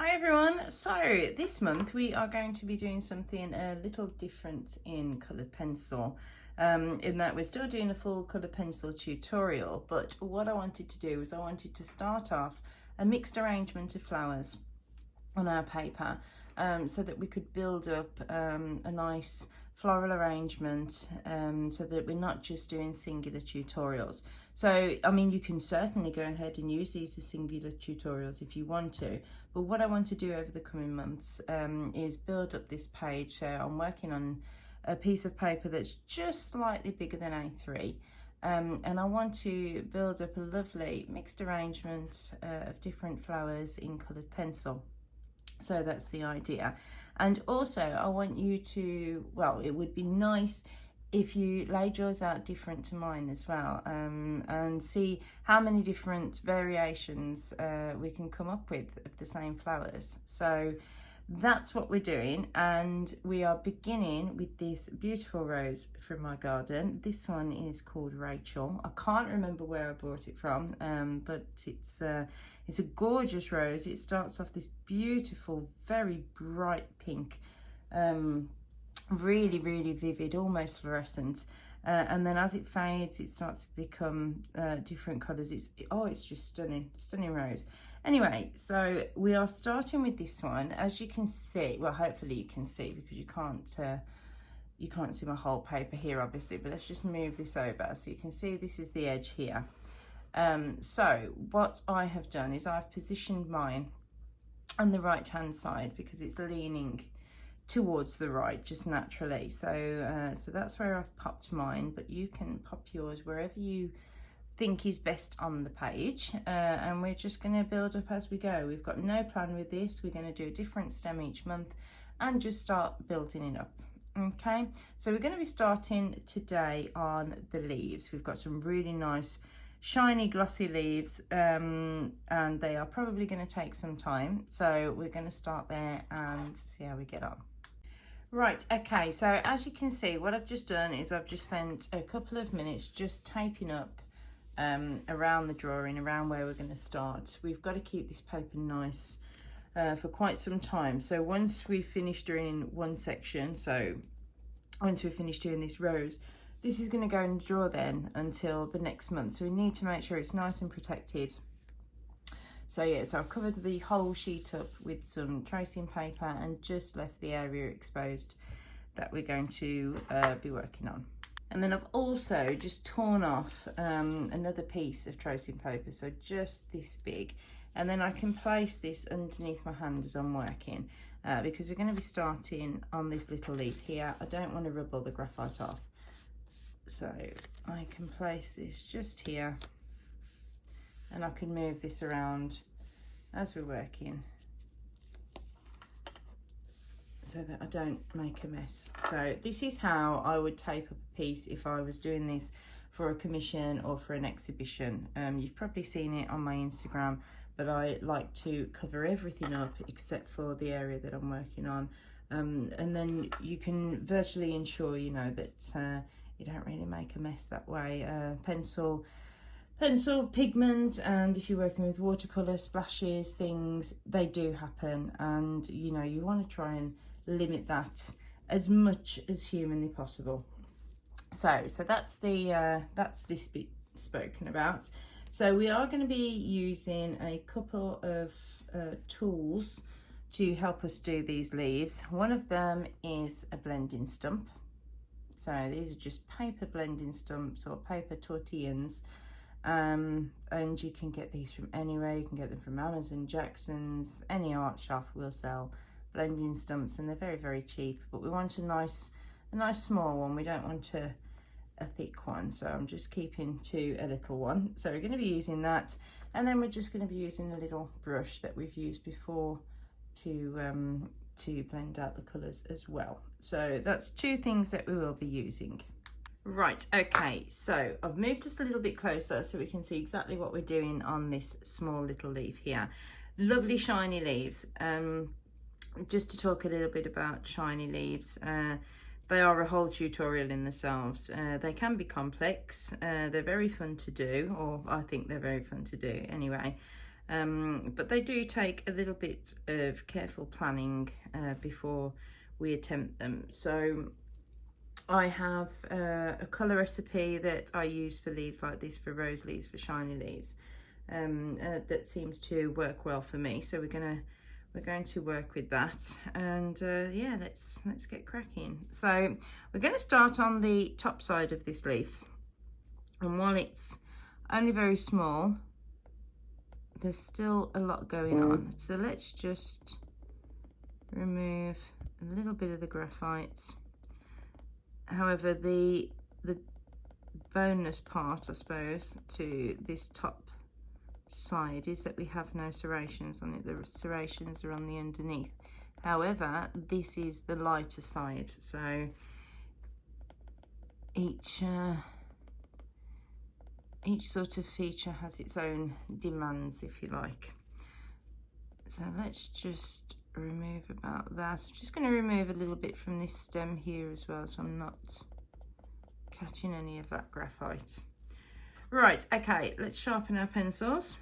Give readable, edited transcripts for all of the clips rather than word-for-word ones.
Hi everyone, so this month we are going to be doing something a little different in coloured pencil, in that we're still doing a full coloured pencil tutorial, but what I wanted to do is I wanted to start off a mixed arrangement of flowers on our paper, so that we could build up a nice floral arrangement, so that we're not just doing singular tutorials. So I mean, you can certainly go ahead and use these as singular tutorials if you want to, but what I want to do over the coming months is build up this page. So I'm working on a piece of paper that's just slightly bigger than A3, and I want to build up a lovely mixed arrangement of different flowers in coloured pencil. So that's the idea. And also I want you to, well, it would be nice if you laid yours out different to mine as well, and see how many different variations we can come up with of the same flowers. So that's what we're doing, and we are beginning with this beautiful rose from my garden. This one is called Rachel. I can't remember where I bought it from, but it's a gorgeous rose. It starts off this beautiful, very bright pink, really vivid, almost fluorescent, and then as it fades it starts to become different colors. It's just stunning rose. Anyway, so we are starting with this one. As you can see, well, hopefully you can see, because you can't see my whole paper here obviously, but let's just move this over so you can see this is the edge here. So what I have done is I've positioned mine on the right hand side because it's leaning towards the right just naturally. So that's where I've popped mine, but you can pop yours wherever you think is best on the page, and we're just going to build up as we go. We've got no plan with this. We're going to do a different stem each month and just start building it up. Okay, so we're going to be starting today on the leaves. We've got some really nice shiny glossy leaves, and they are probably going to take some time, so we're going to start there and see how we get on. Right, okay, so as you can see, what I've just done is I've just spent a couple of minutes just taping up around the drawing, around where we're going to start. We've got to keep this paper nice for quite some time. So once we've finished doing one section, so once we've finished doing this rose, this is going to go in the drawer then until the next month. So we need to make sure it's nice and protected. So yeah, so I've covered the whole sheet up with some tracing paper and just left the area exposed that we're going to be working on. And then I've also just torn off another piece of tracing paper, so just this big, and then I can place this underneath my hand as I'm working, because we're going to be starting on this little leaf here. I don't want to rub all the graphite off, so I can place this just here, and I can move this around as we're working so that I don't make a mess. So this is how I would tape up a piece if I was doing this for a commission or for an exhibition. You've probably seen it on my Instagram, but I like to cover everything up except for the area that I'm working on, and then you can virtually ensure, you know, that you don't really make a mess that way. Pencil pigment, and if you're working with watercolor splashes, things, they do happen, and you know, you want to try and limit that as much as humanly possible. So that's this bit spoken about. So we are going to be using a couple of tools to help us do these leaves. One of them is a blending stump. So these are just paper blending stumps or paper tortillas, and you can get these from anywhere. You can get them from Amazon, Jackson's, any art shop will sell blending stumps, and they're very cheap, but we want a nice small one. We don't want a thick one, so I'm just keeping to a little one. So we're going to be using that, and then we're just going to be using a little brush that we've used before to blend out the colors as well. So that's two things that we will be using. Right, okay, so I've moved just a little bit closer so we can see exactly what we're doing on this small little leaf here. Lovely shiny leaves. Just to talk a little bit about shiny leaves, they are a whole tutorial in themselves. They can be complex, they're very fun to do, or I think they're very fun to do anyway. but they do take a little bit of careful planning before we attempt them. So I have a colour recipe that I use for leaves like this, for rose leaves, for shiny leaves, that seems to work well for me. So we're going to work with that, and yeah, let's get cracking. So we're going to start on the top side of this leaf, and while it's only very small, there's still a lot going on. So let's just remove a little bit of the graphite. However, the bonus part, I suppose, to this top side is that we have no serrations on it. The serrations are on the underneath. However, this is the lighter side, so each sort of feature has its own demands, if you like. So let's just remove about that. I'm just going to remove a little bit from this stem here as well, so I'm not catching any of that graphite. Right, okay, let's sharpen our pencils.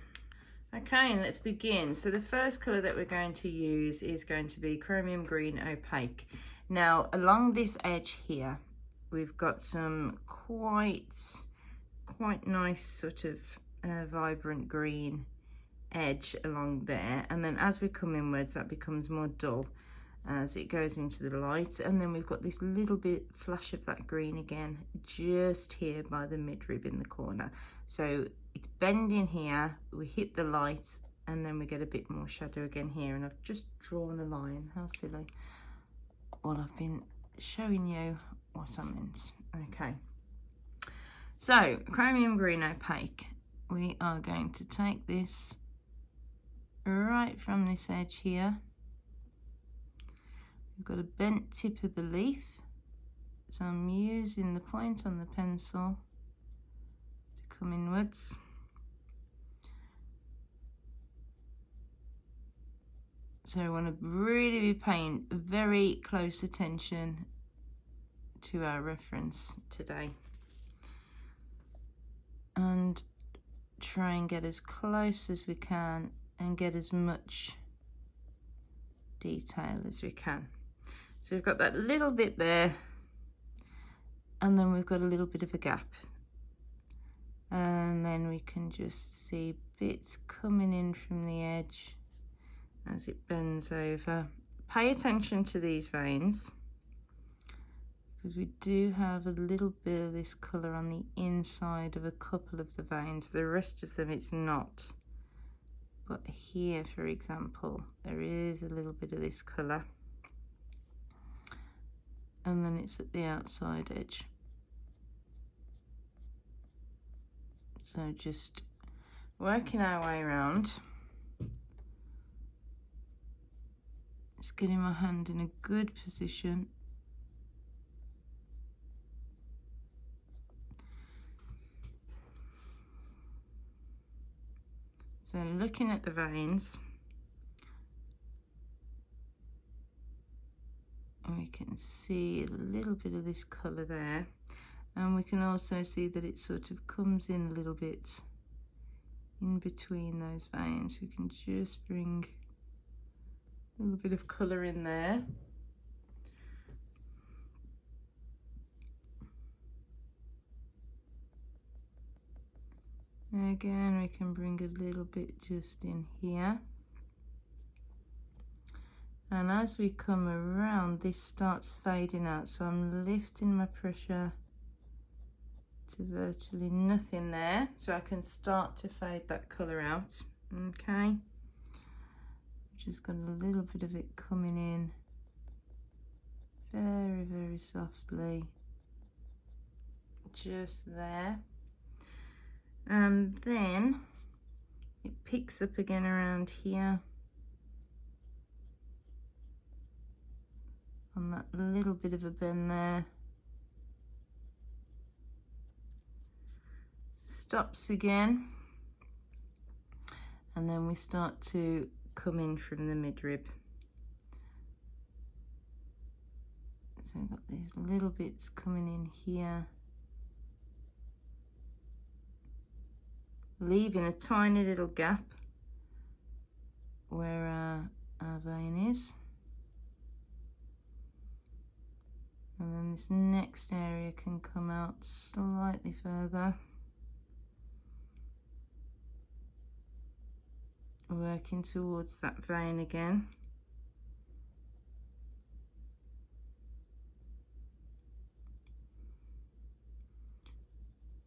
Okay, and let's begin. So the first colour that we're going to use is going to be chromium green opaque. Now, along this edge here, we've got some quite nice sort of vibrant green edge along there, and then as we come inwards, that becomes more dull as it goes into the light, and then we've got this little bit flash of that green again just here by the midrib in the corner. So it's bending here, we hit the light, and then we get a bit more shadow again here, and I've just drawn a line. How silly. Well, I've been showing you what I meant. Okay, so chromium green opaque, we are going to take this right from this edge here. We've got a bent tip of the leaf, so I'm using the point on the pencil to come inwards. So I want to really be paying very close attention to our reference today, and try and get as close as we can and get as much detail as we can. So we've got that little bit there, and then we've got a little bit of a gap, and then we can just see bits coming in from the edge as it bends over. Pay attention to these veins, because we do have a little bit of this colour on the inside of a couple of the veins. The rest of them it's not, but here, for example, there is a little bit of this colour, and then it's at the outside edge. So just working our way around, just getting my hand in a good position. So looking at the veins, and we can see a little bit of this colour there, and we can also see that it sort of comes in a little bit in between those veins. We can just bring a little bit of colour in there. Again, we can bring a little bit just in here. And as we come around, this starts fading out. So I'm lifting my pressure to virtually nothing there. So I can start to fade that colour out. Okay. Just got a little bit of it coming in very, very softly. Just there. And then it picks up again around here on that little bit of a bend there. Stops again, and then we start to come in from the midrib. So I've got these little bits coming in here, leaving a tiny little gap where our vein is. And then this next area can come out slightly further. Working towards that vein again.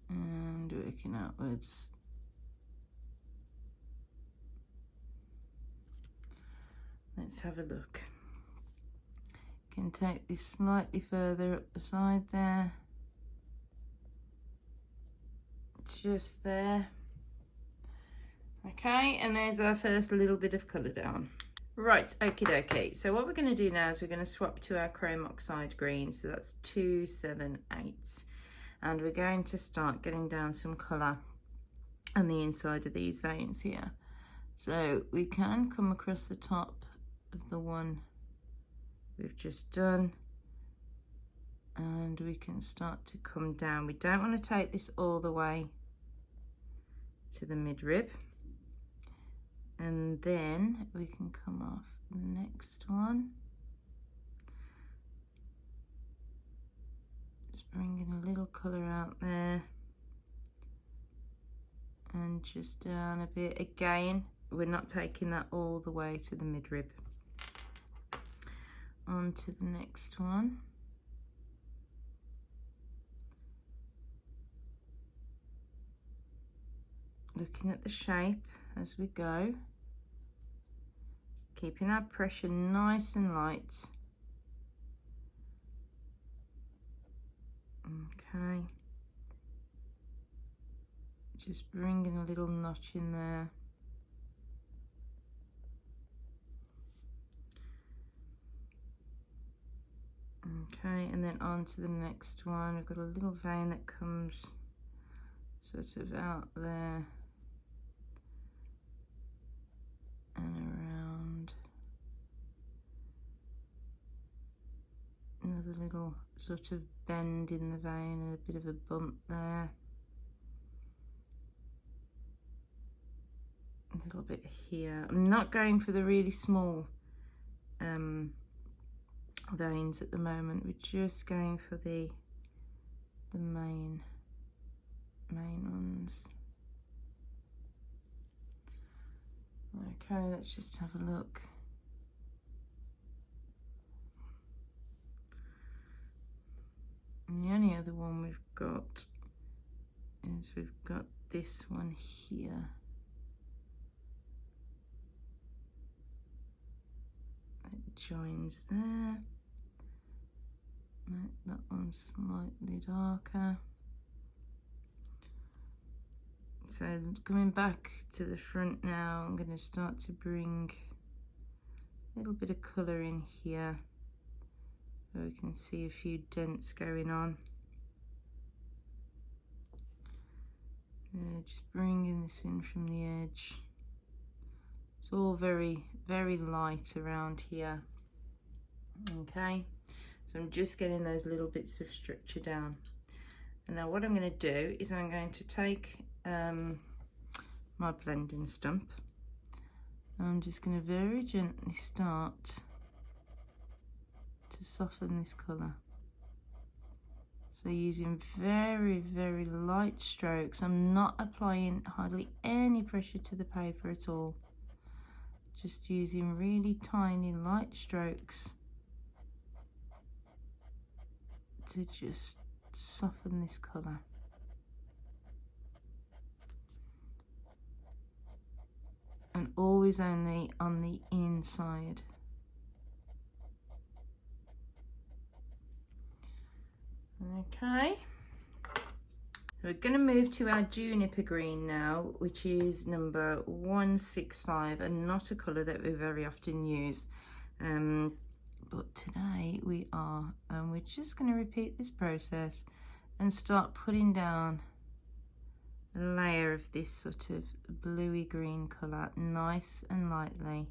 And working outwards. Let's have a look. Can take this slightly further up the side there. Just there. Okay, and there's our first little bit of colour down. Right, okie dokie. So what we're going to do now is we're going to swap to our chrome oxide green. So that's 278. And we're going to start getting down some colour on the inside of these veins here. So we can come across the top of the one we've just done. And we can start to come down. We don't want to take this all the way to the midrib. And then we can come off the next one. Just bringing a little colour out there. And just down a bit. Again, we're not taking that all the way to the midrib. On to the next one. Looking at the shape as we go. Keeping our pressure nice and light. Okay. Just bringing a little notch in there. Okay, and then on to the next one. We've got a little vein that comes sort of out there and around. Another little sort of bend in the vein and a bit of a bump there. A little bit here. I'm not going for the really small veins at the moment. We're just going for the main ones. Okay, let's just have a look. And the only other one we've got is we've got this one here. It joins there. Make that one slightly darker. So coming back to the front now, I'm going to start to bring a little bit of colour in here, where we can see a few dents going on. Just bringing this in from the edge. It's all very, very light around here. Okay, so I'm just getting those little bits of structure down. And now what I'm going to do is I'm going to take my blending stump. I'm just going to very gently start to soften this colour. So using very, very light strokes. I'm not applying hardly any pressure to the paper at all. Just using really tiny light strokes to just soften this colour. And always only on the inside. Okay, we're going to move to our juniper green now, which is number 165, and not a colour that we very often use. But today we are, and we're just going to repeat this process and start putting down a layer of this sort of bluey green colour, nice and lightly.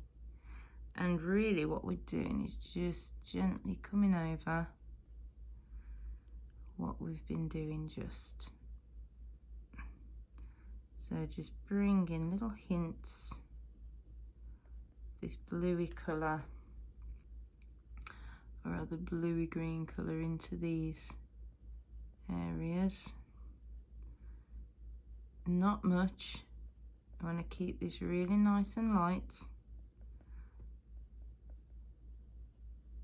And really what we're doing is just gently coming over what we've been doing just. So just bring in little hints this bluey colour, or rather bluey green colour, into these areas. Not much. I want to keep this really nice and light.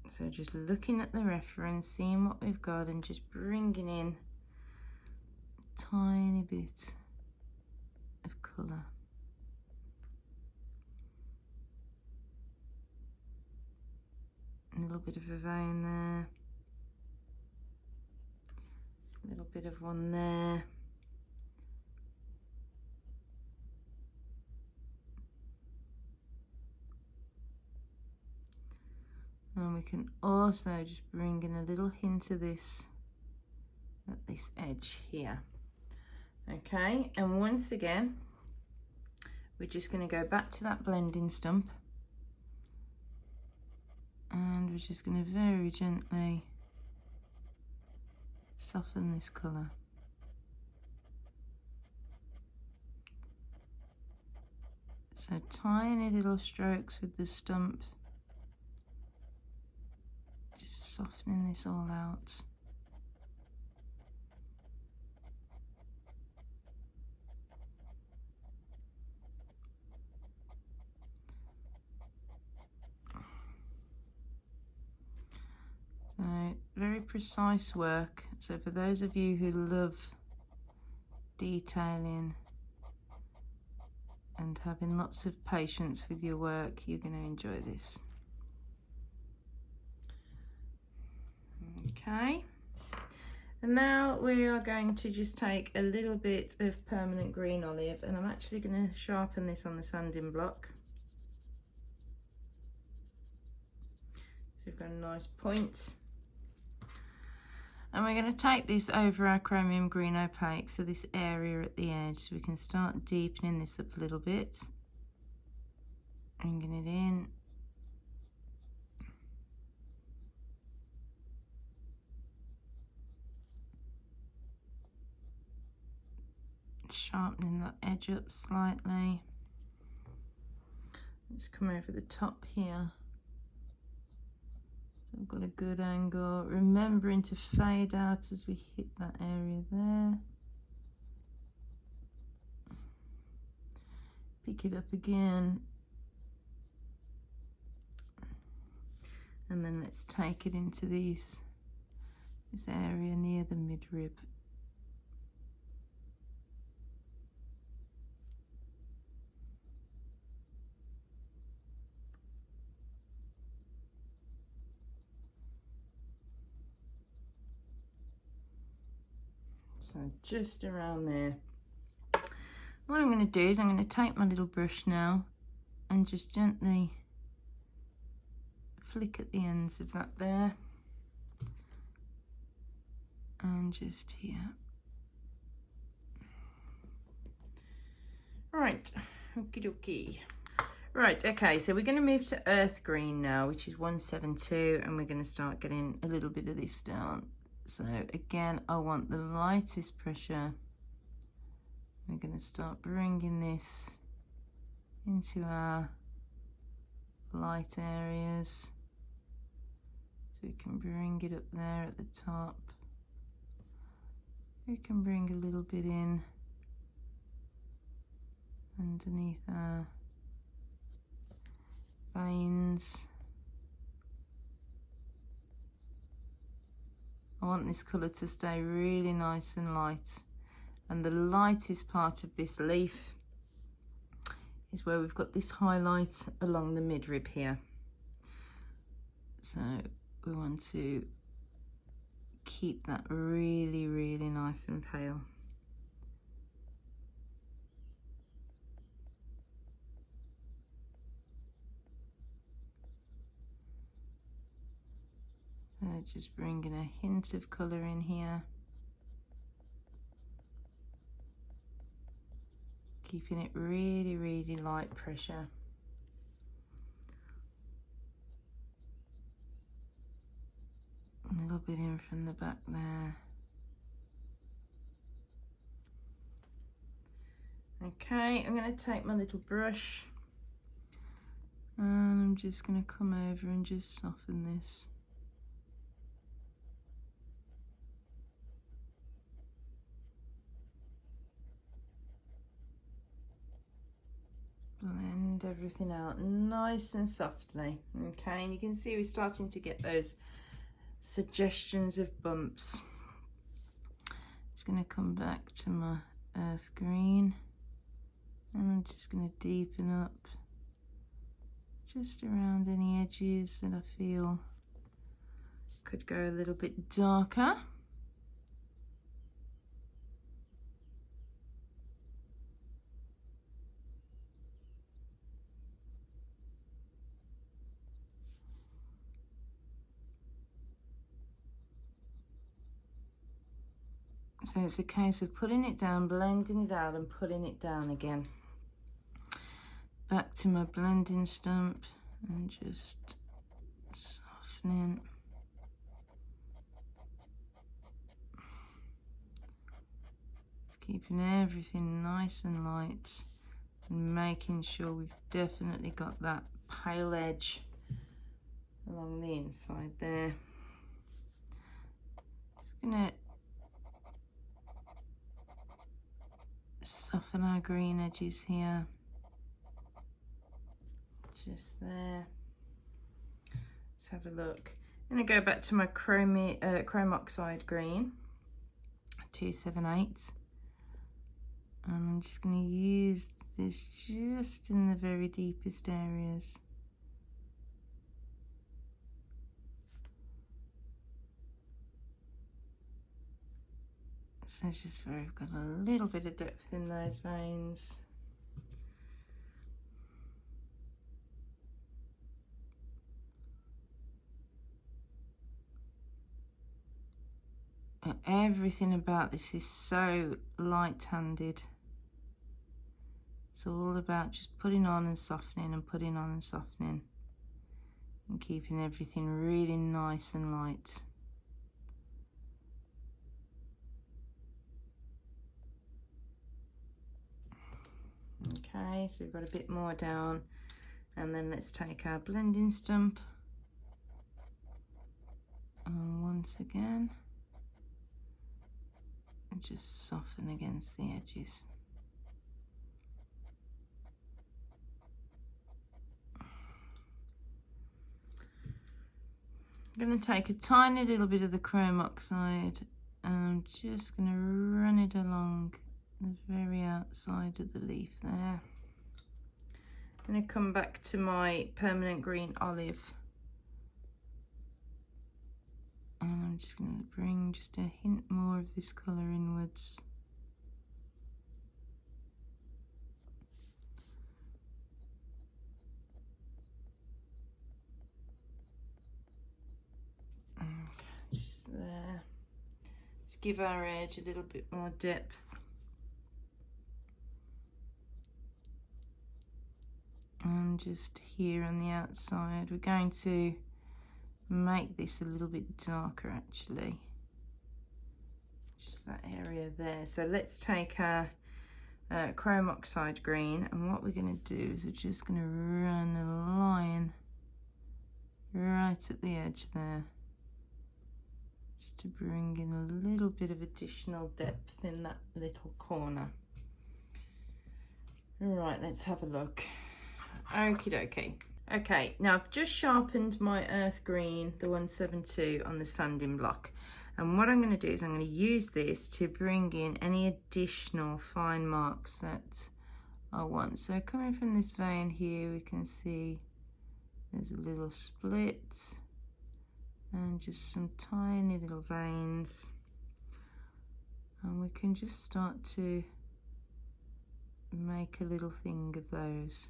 So just looking at the reference, seeing what we've got, and just bringing in a tiny bit of colour. A little bit of a vein there. A little bit of one there. And we can also just bring in a little hint of this at this edge here. Okay, and once again, we're just going to go back to that blending stump, and we're just going to very gently soften this colour. So tiny little strokes with the stump, just softening this all out. So very precise work. So for those of you who love detailing and having lots of patience with your work, you're going to enjoy this. Okay, and now we are going to just take a little bit of permanent green olive, and I'm actually going to sharpen this on the sanding block. So we've got a nice point. And we're going to take this over our chromium green opaque, so this area at the edge, so we can start deepening this up a little bit. Bringing it in. Sharpening that edge up slightly. Let's come over the top here. So I've got a good angle, remembering to fade out as we hit that area there. Pick it up again. And then let's take it into this area near the midrib. So just around there. What I'm going to do is I'm going to take my little brush now and just gently flick at the ends of that there, and just here. Right, okie dokie. Right, okay, so we're going to move to earth green now, which is 172, and we're going to start getting a little bit of this down. So again, I want the lightest pressure. We're going to start bringing this into our light areas. So we can bring it up there at the top. We can bring a little bit in underneath our veins. I want this colour to stay really nice and light, and the lightest part of this leaf is where we've got this highlight along the midrib here. So we want to keep that really, really nice and pale. So just bringing a hint of colour in here. Keeping it really, really light pressure. A little bit in from the back there. Okay, I'm going to take my little brush And I'm just going to come over and just soften this. Blend everything out nice and softly. Okay, and you can see we're starting to get those suggestions of bumps. Just going to come back to my earth green, and I'm just going to deepen up just around any edges that I feel could go a little bit darker. So it's a case of putting it down, blending it out, and putting it down again. Back to my blending stump and just softening. Just keeping everything nice and light and making sure we've definitely got that pale edge along the inside there. Just gonna soften our green edges here. Just there. Let's have a look. I'm going to go back to my chrome oxide green, 278, and I'm just going to use this just in the very deepest areas. So just where I've got a little bit of depth in those veins. Everything about this is so light-handed. It's all about just putting on and softening and putting on and softening and keeping everything really nice and light. Okay, so we've got a bit more down, and then let's take our blending stump and once again and just soften against the edges. I'm going to take a tiny little bit of the chrome oxide and I'm just going to run it along the very outside of the leaf there. I'm going to come back to my permanent green olive, and I'm just going to bring just a hint more of this colour inwards. Okay, just there. Just give our edge a little bit more depth. And just here on the outside, we're going to make this a little bit darker actually. Just that area there. So let's take our chrome oxide green, and what we're going to do is we're just going to run a line right at the edge there, just to bring in a little bit of additional depth in that little corner. All right, let's have a look. Okie dokie. Okay, now I've just sharpened my earth green, the 172, on the sanding block. And what I'm going to do is I'm going to use this to bring in any additional fine marks that I want. So coming from this vein here, we can see there's a little split and just some tiny little veins. And we can just start to make a little thing of those.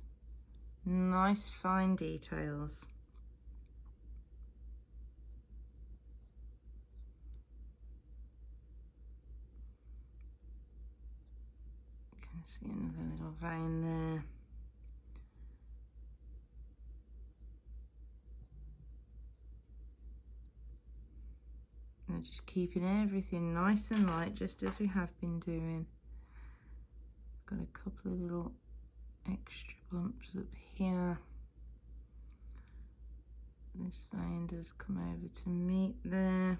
Nice fine details. You can see another little vein there. And just keeping everything nice and light, just as we have been doing. Got a couple of little extra bumps up here. this vein does come over to meet there.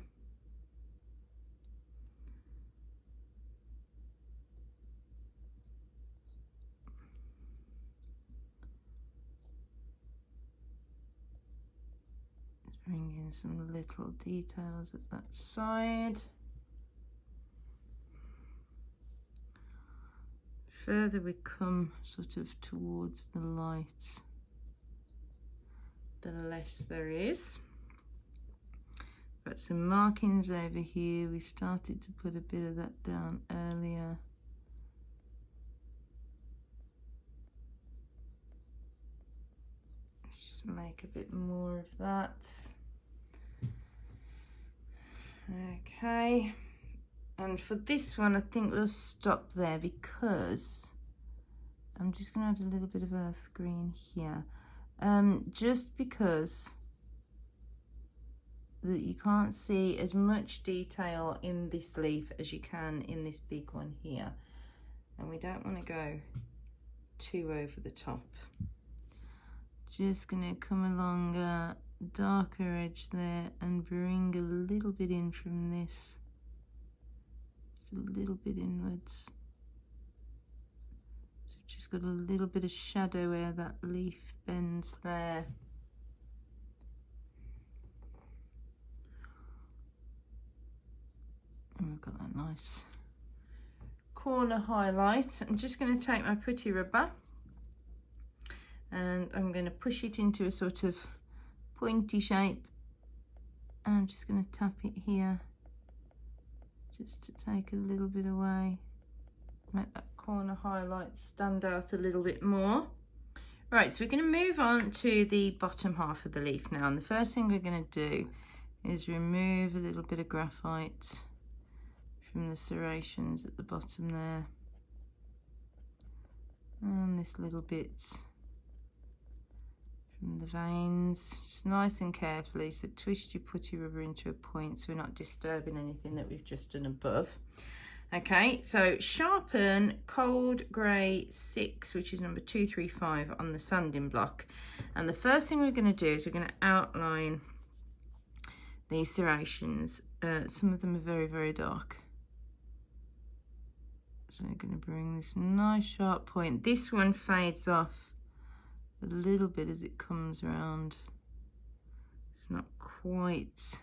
Just bring in some little details at that side. Further we come sort of towards the light, the less there is. Got some markings over here. We started to put a bit of that down earlier. Let's just make a bit more of that. Okay. And for this one, I think we'll stop there because I'm just going to add a little bit of earth green here. Just because that you can't see as much detail in this leaf as you can in this big one here. And we don't want to go too over the top. Just going to come along a darker edge there and bring a little bit in from this. A little bit inwards, so just got a little bit of shadow where that leaf bends there. And we've got that nice corner highlight. I'm just going to take my putty rubber and I'm going to push it into a sort of pointy shape, and I'm just going to tap it here just to take a little bit away, make that corner highlight stand out a little bit more. Right, so we're going to move on to the bottom half of the leaf now, and the first thing we're going to do is remove a little bit of graphite from the serrations at the bottom there, and this little bit from the veins, just nice and carefully. So twist your putty rubber into a point so we're not disturbing anything that we've just done above. Okay, so sharpen cold grey 6, which is number 235 on the sanding block. And the first thing we're going to do is we're going to outline these serrations. Some of them are very, very dark. So we're going to bring this nice sharp point. This one fades off a little bit as it comes around. It's not quite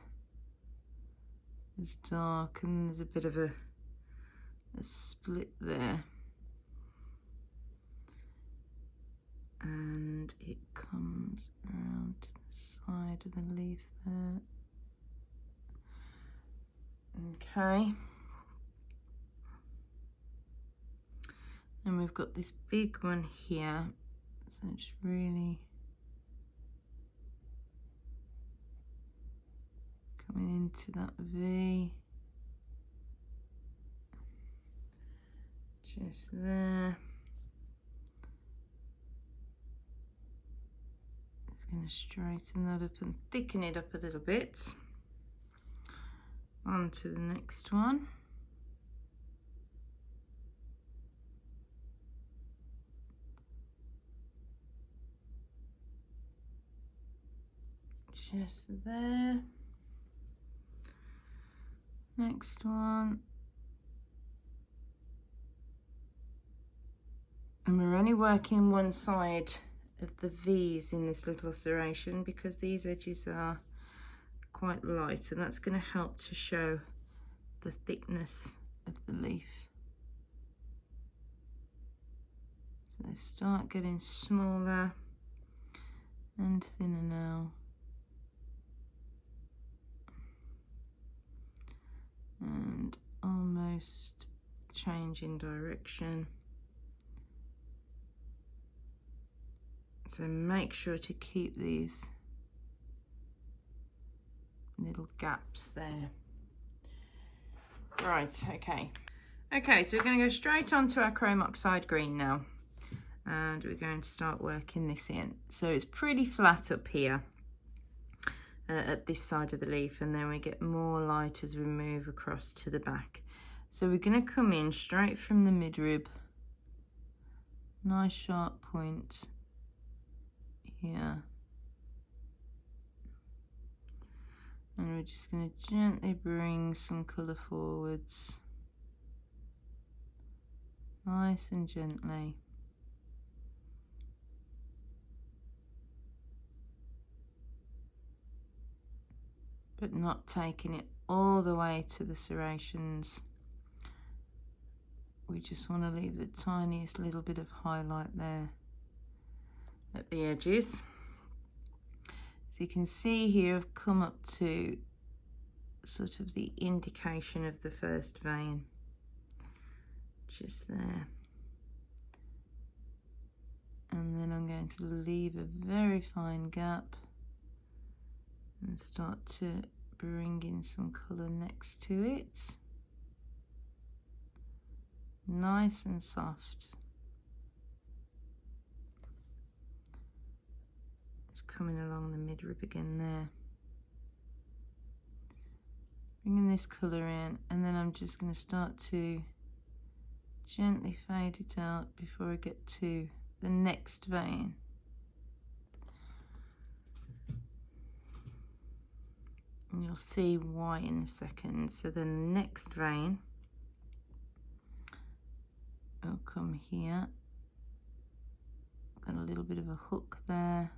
as dark, and there's a bit of a split there, and it comes around to the side of the leaf there. Okay, and we've got this big one here. So it's really coming into that V, just there. It's going to straighten that up and thicken it up a little bit. On to the next one. Just there. Next one. And we're only working one side of the V's in this little serration because these edges are quite light, and that's going to help to show the thickness of the leaf. So they start getting smaller and thinner now. And almost changing direction. So make sure to keep these little gaps there. Right, okay. Okay, so we're going to go straight on to our chrome oxide green now. And we're going to start working this in. So it's pretty flat up here. At this side of the leaf, and then we get more light as we move across to the back. So we're going to come in straight from the midrib, nice sharp point here, just going to gently bring some colour forwards, nice and gently. But not taking it all the way to the serrations. We just want to leave the tiniest little bit of highlight there at the edges. So you can see here I've come up to sort of the indication of the first vein, just there. And then I'm going to leave a very fine gap and start to bring in some colour next to it. Nice and soft. It's coming along the midrib again there. Bringing this colour in, and then I'm just going to start to gently fade it out before I get to the next vein. And you'll see why in a second. So the next vein will come here. Got a little bit of a hook there,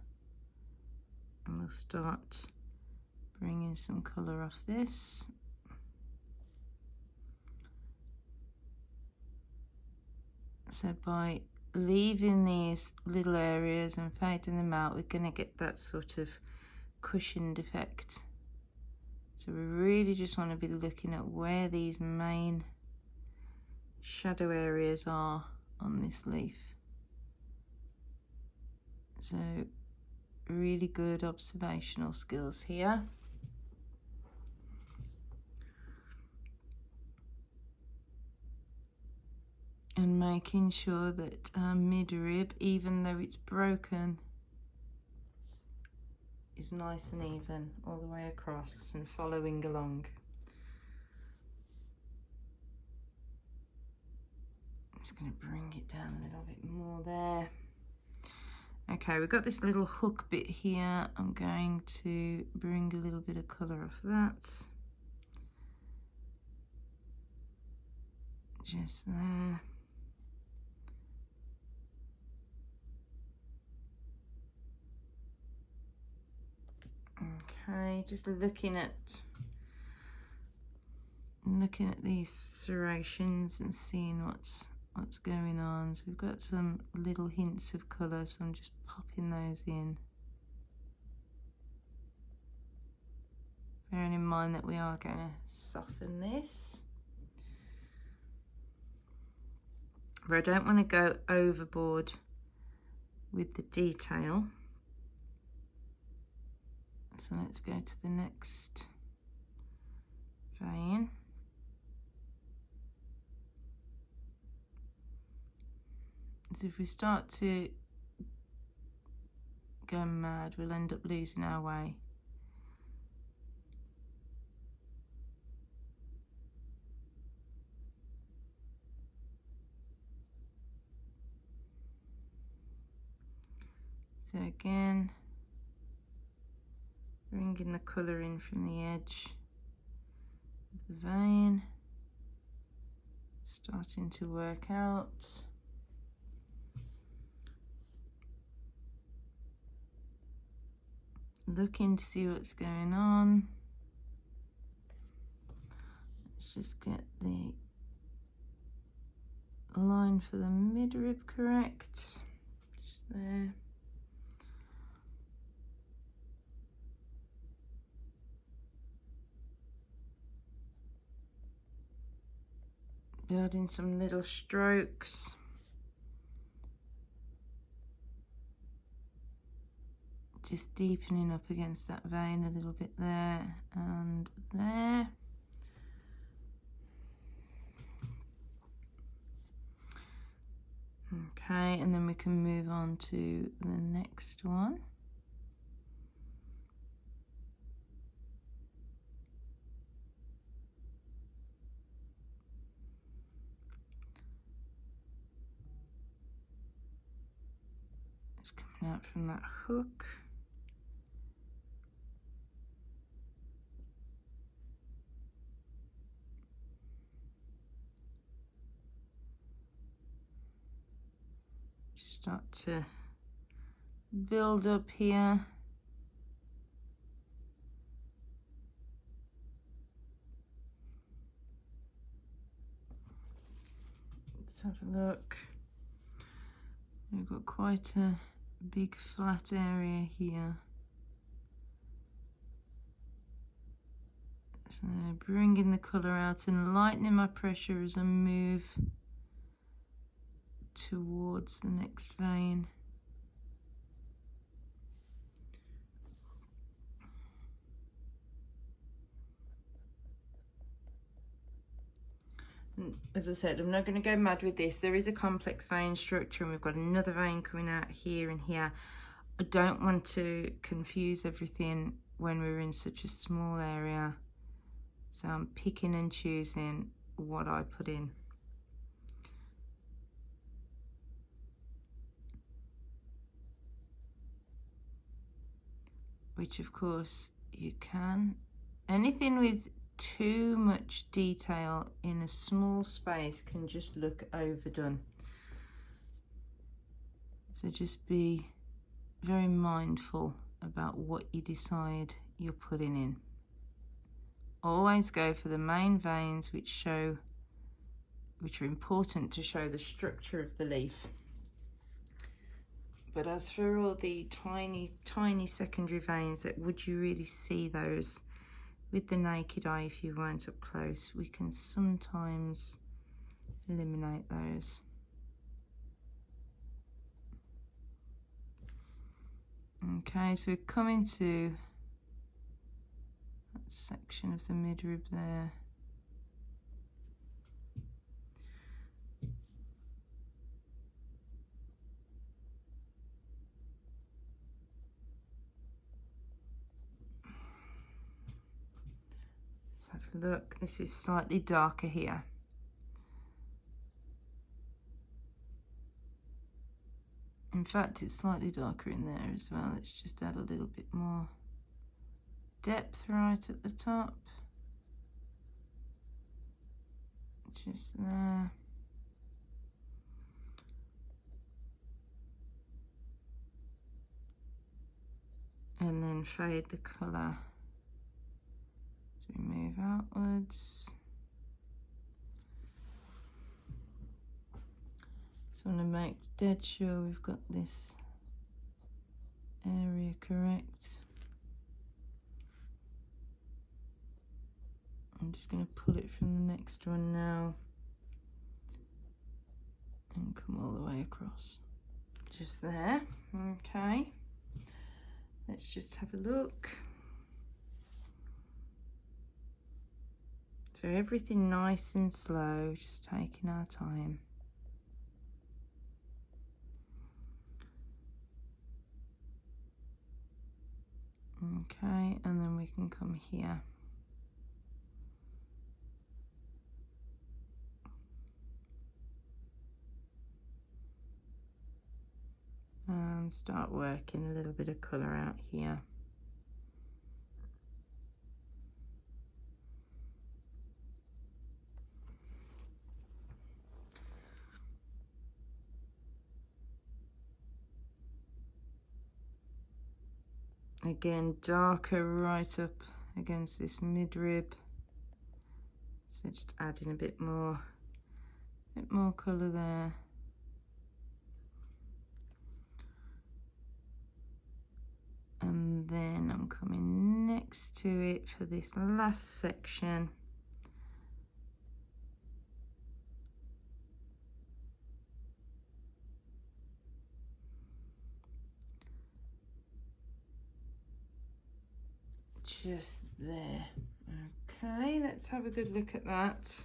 and we'll start bringing some colour off this. So by leaving these little areas and fading them out, we're going to get that sort of cushioned effect. So we really just want to be looking at where these main shadow areas are on this leaf. So really good observational skills here. And making sure that our midrib, even though it's broken, is nice and even all the way across and following along. Just going to bring it down a little bit more there. Okay, we've got this little hook bit here. I'm going to bring a little bit of colour off that. Just there. Okay, just looking at these serrations and seeing what's going on. So we've got some little hints of colour, so I'm just popping those in. Bearing in mind that we are going to soften this. But I don't want to go overboard with the detail. So let's go to the next vein. So if we start to go mad, we'll end up losing our way. So again, bringing the colour in from the edge of the vein, starting to work out. Looking to see what's going on. Let's just get the line for the midrib correct. Just there. Building some little strokes. Just deepening up against that vein a little bit there and there. Okay, and then we can move on to the next one. It's coming out from that hook. start to build up here. Let's have a look. We've got quite a big flat area here. So bringing the colour out and lightening my pressure as I move towards the next vein. As I said, I'm not going to go mad with this. There is a complex vein structure and we've got another vein coming out here and here. I don't want to confuse everything when we're in such a small area. So I'm picking and choosing what I put in. Which of course you can. Anything with too much detail in a small space can just look overdone. So just be very mindful about what you decide you're putting in. Always go for the main veins which are important to show the structure of the leaf. But as for all the tiny secondary veins, would you really see those with the naked eye if you weren't up close? We can sometimes eliminate those. Okay, so we're coming to that section of the midrib there. Let's have a look. This is slightly darker here. In fact, it's slightly darker in there as well. Let's just add a little bit more depth right at the top. Just there. And then fade the colour as we move outwards. Just want to make dead sure we've got this area correct. I'm just going to pull it from the next one now and come all the way across. Just there. Okay. Let's just have a look. So everything nice and slow, just taking our time. Okay, and then we can come here. And start working a little bit of colour out here. Again, darker right up against this midrib. So just adding a bit more colour there. And then I'm coming next to it for this last section. Just there. Okay, let's have a good look at that.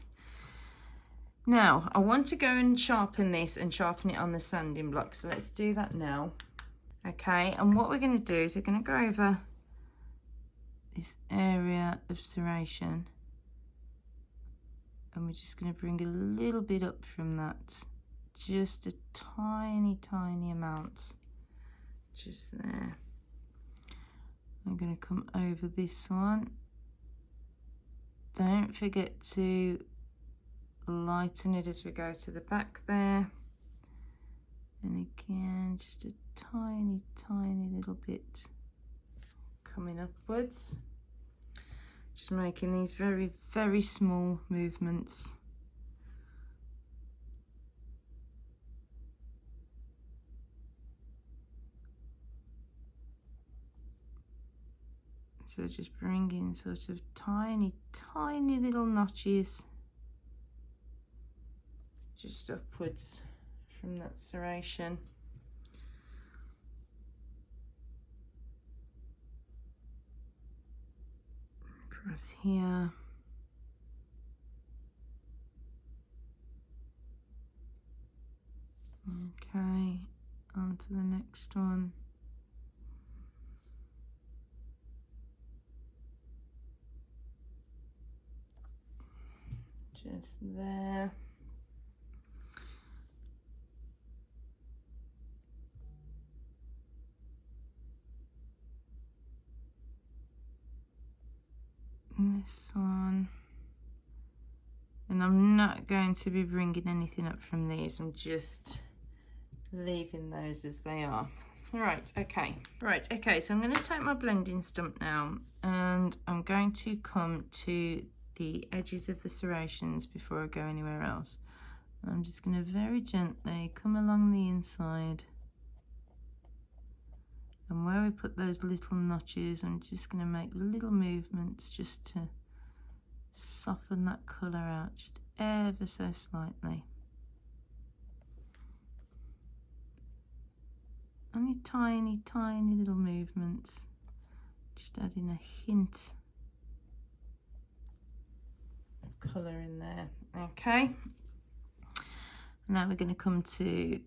Now, I want to go and sharpen this and sharpen it on the sanding block. So let's do that now. Okay, and what we're going to do is we're going to go over this area of serration. And we're just going to bring a little bit up from that. Just a tiny amount. Just there. I'm going to come over this one. Don't forget to lighten it as we go to the back there. And again, just a tiny, tiny little bit coming upwards. Just making these very, very small movements. So just bringing sort of tiny, tiny little notches just upwards from that serration. Across here. Okay, on to the next one. Just there. And this one. And I'm not going to be bringing anything up from these. I'm just leaving those as they are. Right, okay. Right, okay, so I'm going to take my blending stump now and I'm going to come to the edges of the serrations before I go anywhere else. And I'm just going to very gently come along the inside. And where we put those little notches, I'm just going to make little movements just to soften that colour out just ever so slightly. Only tiny, tiny little movements, just adding a hint of colour in there. Okay, now we're going to come to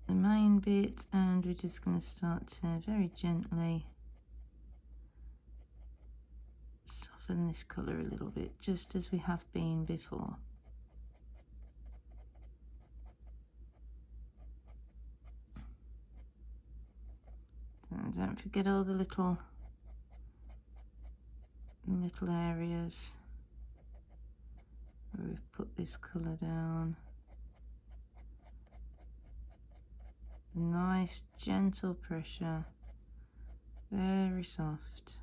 the main bit and we're just going to start to very gently soften this colour a little bit, just as we have been before. Don't forget all the little areas where we've put this colour down. Nice gentle pressure, very soft.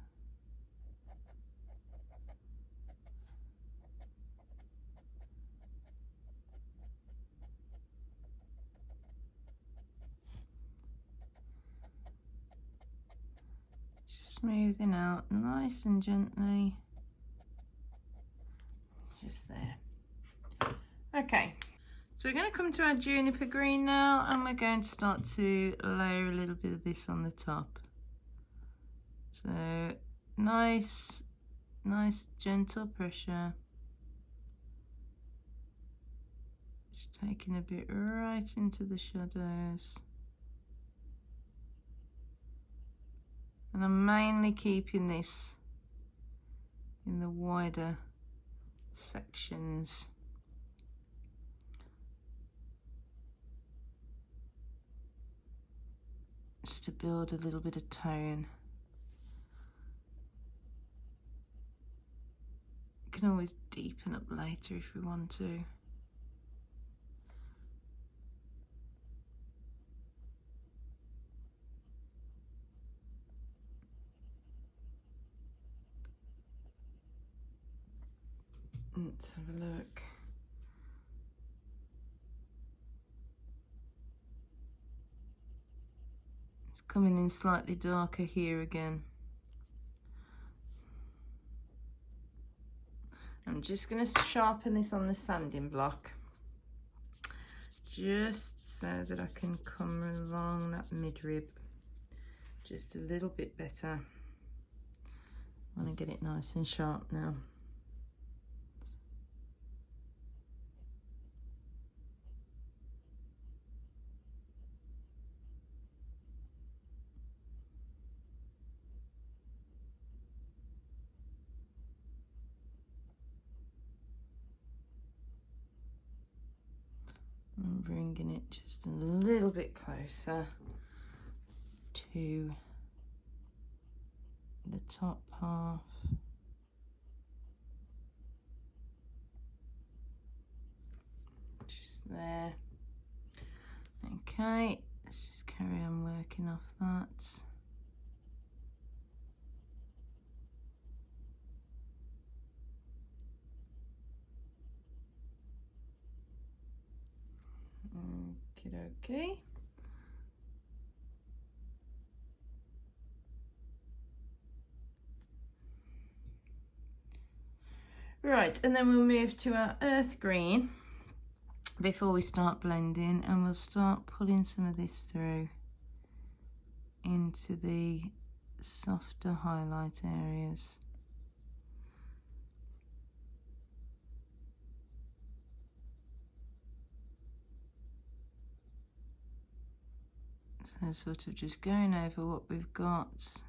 Smoothing out nice and gently, just there. Okay, so we're going to come to our juniper green now and we're going to start to layer a little bit of this on the top. So nice gentle pressure, just taking a bit right into the shadows. And I'm mainly keeping this in the wider sections. Just to build a little bit of tone. You can always deepen up later if we want to. Let's have a look. It's coming in slightly darker here again. I'm just going to sharpen this on the sanding block, just so that I can come along that midrib just a little bit better. I want to get it nice and sharp now. I'm bringing it just a little bit closer to the top half. Just there. Okay, let's just carry on working off that. Okay. Right, and then we'll move to our earth green before we start blending, and we'll start pulling some of this through into the softer highlight areas. So sort of just going over what we've got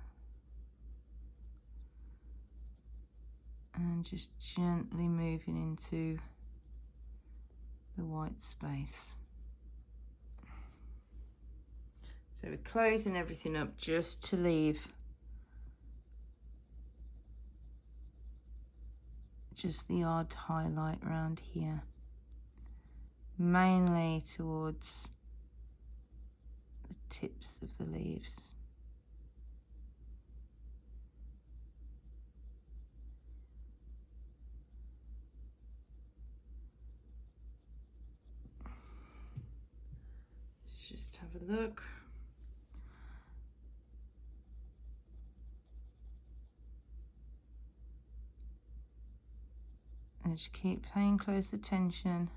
and just gently moving into the white space. So we're closing everything up just to leave just the odd highlight around here, mainly towards the tips of the leaves. Let's just have a look. And just keep paying close attention.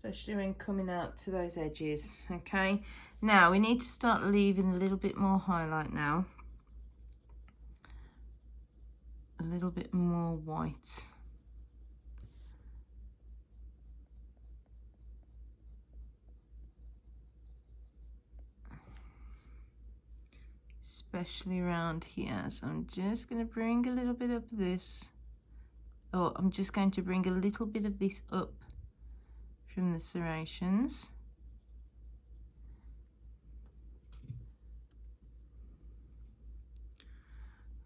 Especially when coming out to those edges. Okay, now we need to start leaving a little bit more highlight now. A little bit more white. Especially around here. So I'm just going to bring a little bit of this. Oh, I'm just going to bring a little bit of this up from the serrations.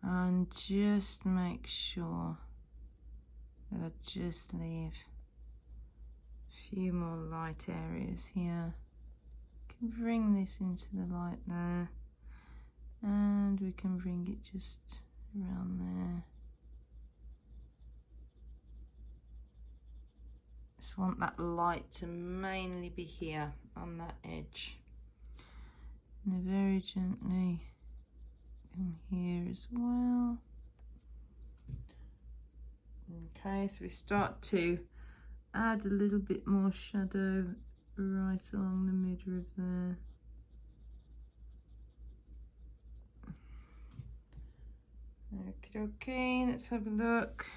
And just make sure that I just leave a few more light areas here. Can bring this into the light there, and we can bring it just around there. Just want that light to mainly be here on that edge, and very gently come here as well. Okay, so we start to add a little bit more shadow right along the midrib there. Okay, let's have a look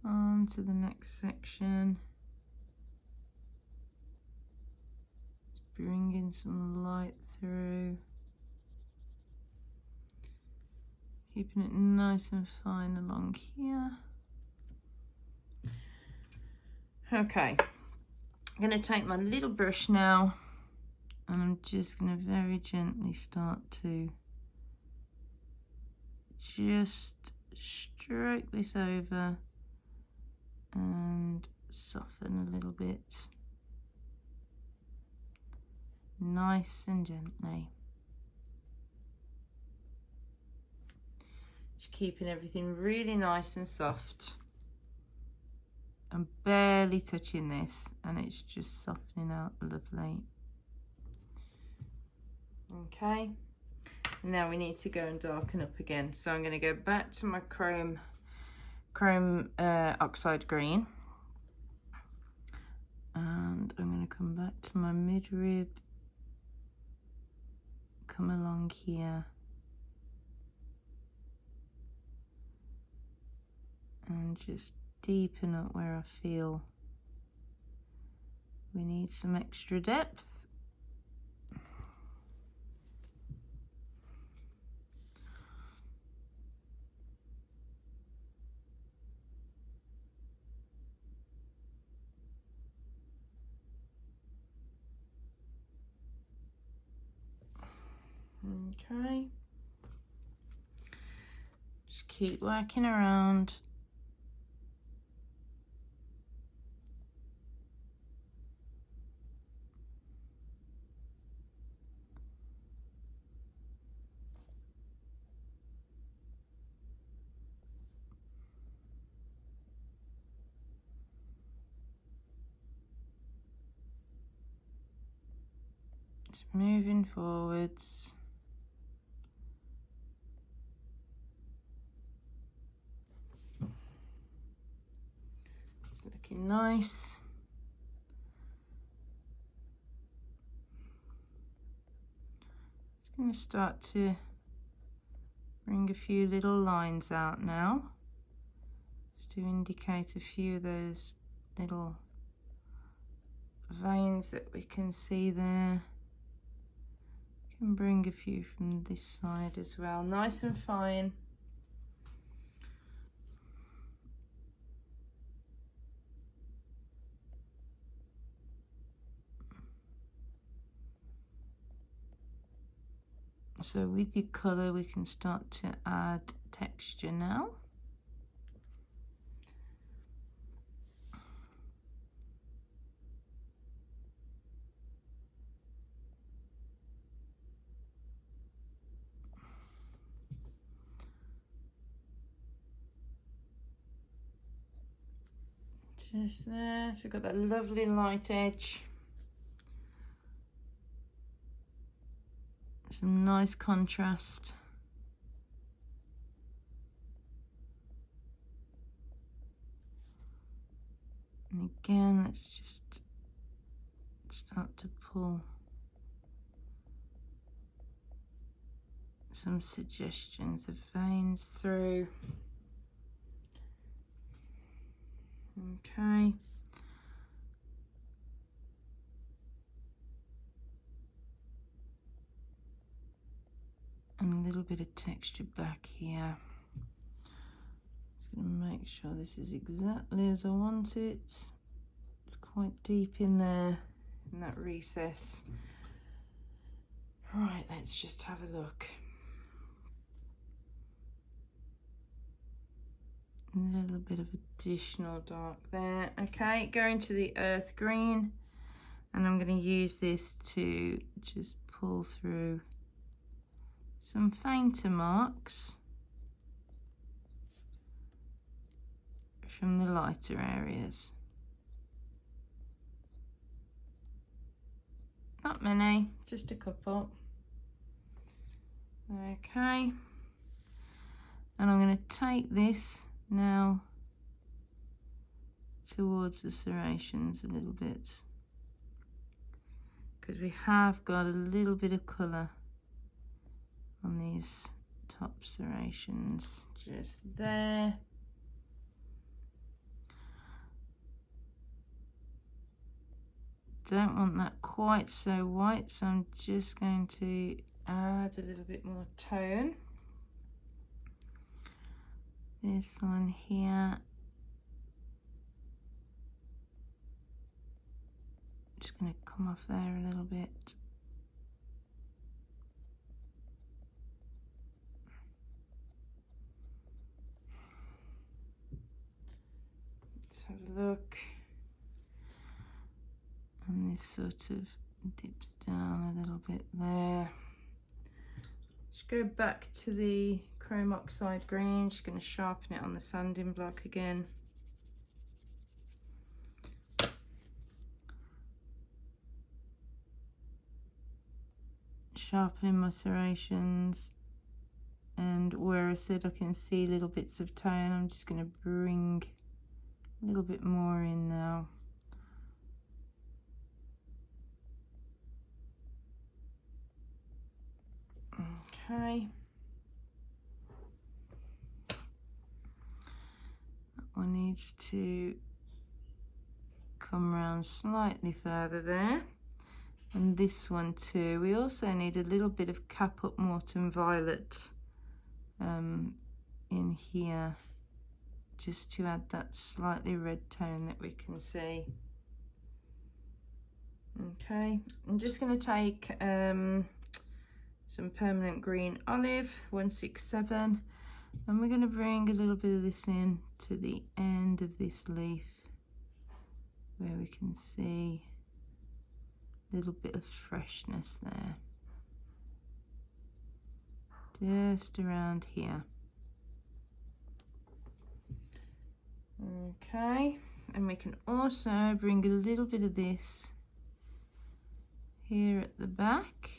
on to the next section. Just bringing some light through, keeping it nice and fine along here. Okay, I'm going to take my little brush now, and I'm just going to very gently start to just stroke this over and soften a little bit, nice and gently. Just keeping everything really nice and soft. I'm barely touching this, and it's just softening out lovely. Okay, now we need to go and darken up again. So I'm going to go back to my chrome oxide green, and I'm going to come back to my midrib, come along here, and just deepen up where I feel we need some extra depth. Okay. Just keep working around. Just moving forwards. It's looking nice. Just going to start to bring a few little lines out now, just to indicate a few of those little veins that we can see there. Can bring a few from this side as well, nice and fine. So with your colour we can start to add texture now. Just there, so we've got that lovely light edge. Some nice contrast. And again, let's just start to pull some suggestions of veins through. Okay. And a little bit of texture back here. Just going to make sure this is exactly as I want it. It's quite deep in there, in that recess. Right, let's just have a look. A little bit of additional dark there. Okay, going to the earth green, and I'm going to use this to just pull through some fainter marks from the lighter areas. Not many, just a couple. Okay, and I'm going to take this now towards the serrations a little bit, because we have got a little bit of colour on these top serrations, just there. Don't want that quite so white, so I'm just going to add a little bit more tone. This one here, just going to come off there a little bit. Let's have a look. And this sort of dips down a little bit there. Just go back to the chrome oxide green, just going to sharpen it on the sanding block again. Sharpening my serrations, and where I said I can see little bits of tone, I'm just going to bring a little bit more in now. Okay. That one needs to come round slightly further there. And this one too. We also need a little bit of Caput Mortem Violet in here, just to add that slightly red tone that we can see. Okay, I'm just going to take some permanent green olive, 167, and we're going to bring a little bit of this in to the end of this leaf where we can see a little bit of freshness there, just around here. Okay, and we can also bring a little bit of this here at the back,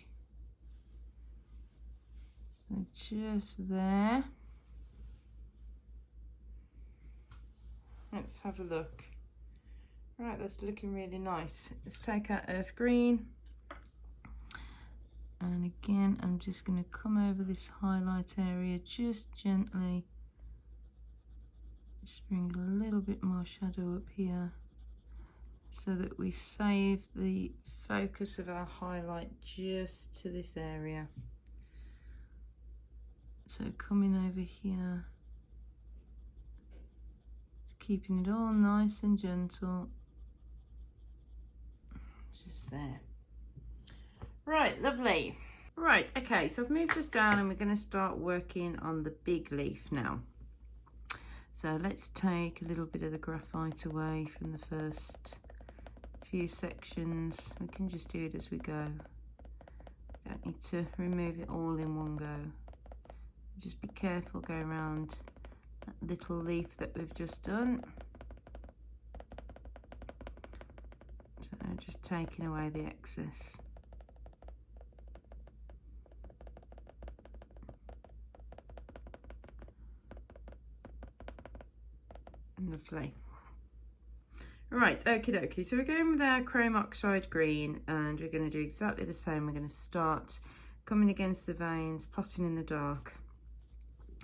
so just there. Let's have a look. Right, that's looking really nice. Let's take our earth green, and again I'm just going to come over this highlight area just gently. Just bring a little bit more shadow up here so that we save the focus of our highlight just to this area. So coming over here, just keeping it all nice and gentle, just there. Right, lovely. Right, okay, so I've moved us down and we're going to start working on the big leaf now. So let's take a little bit of the graphite away from the first few sections. We can just do it as we go. Don't need to remove it all in one go. Just be careful, go around that little leaf that we've just done. So just taking away the excess. Lovely. Right, okie dokie. So we're going with our chrome oxide green, and we're going to do exactly the same. We're going to start coming against the veins, plotting in the dark,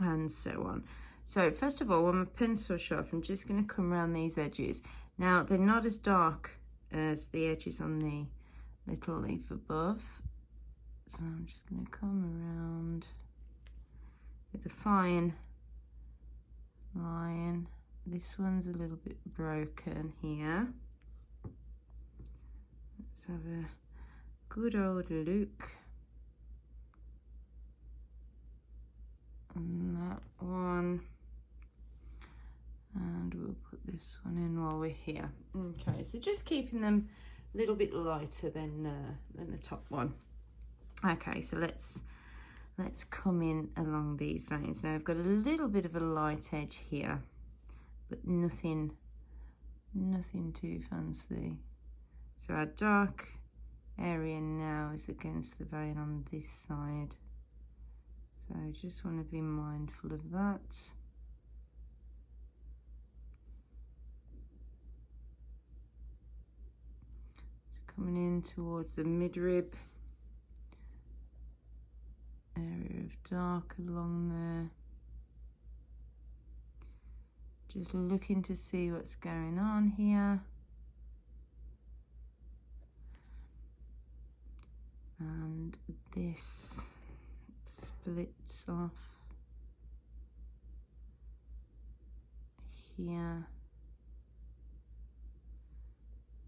and so on. So first of all, with my pencil sharp, I'm just going to come around these edges. Now they're not as dark as the edges on the little leaf above, so I'm just going to come around with a fine line. This one's a little bit broken here. Let's have a good old look. And that one. And we'll put this one in while we're here. Okay, so just keeping them a little bit lighter than the top one. Okay, so let's come in along these veins. Now I've got a little bit of a light edge here, but nothing too fancy. So our dark area now is against the vein on this side. So I just want to be mindful of that. So coming in towards the midrib, area of dark along there. Just looking to see what's going on here. And this splits off here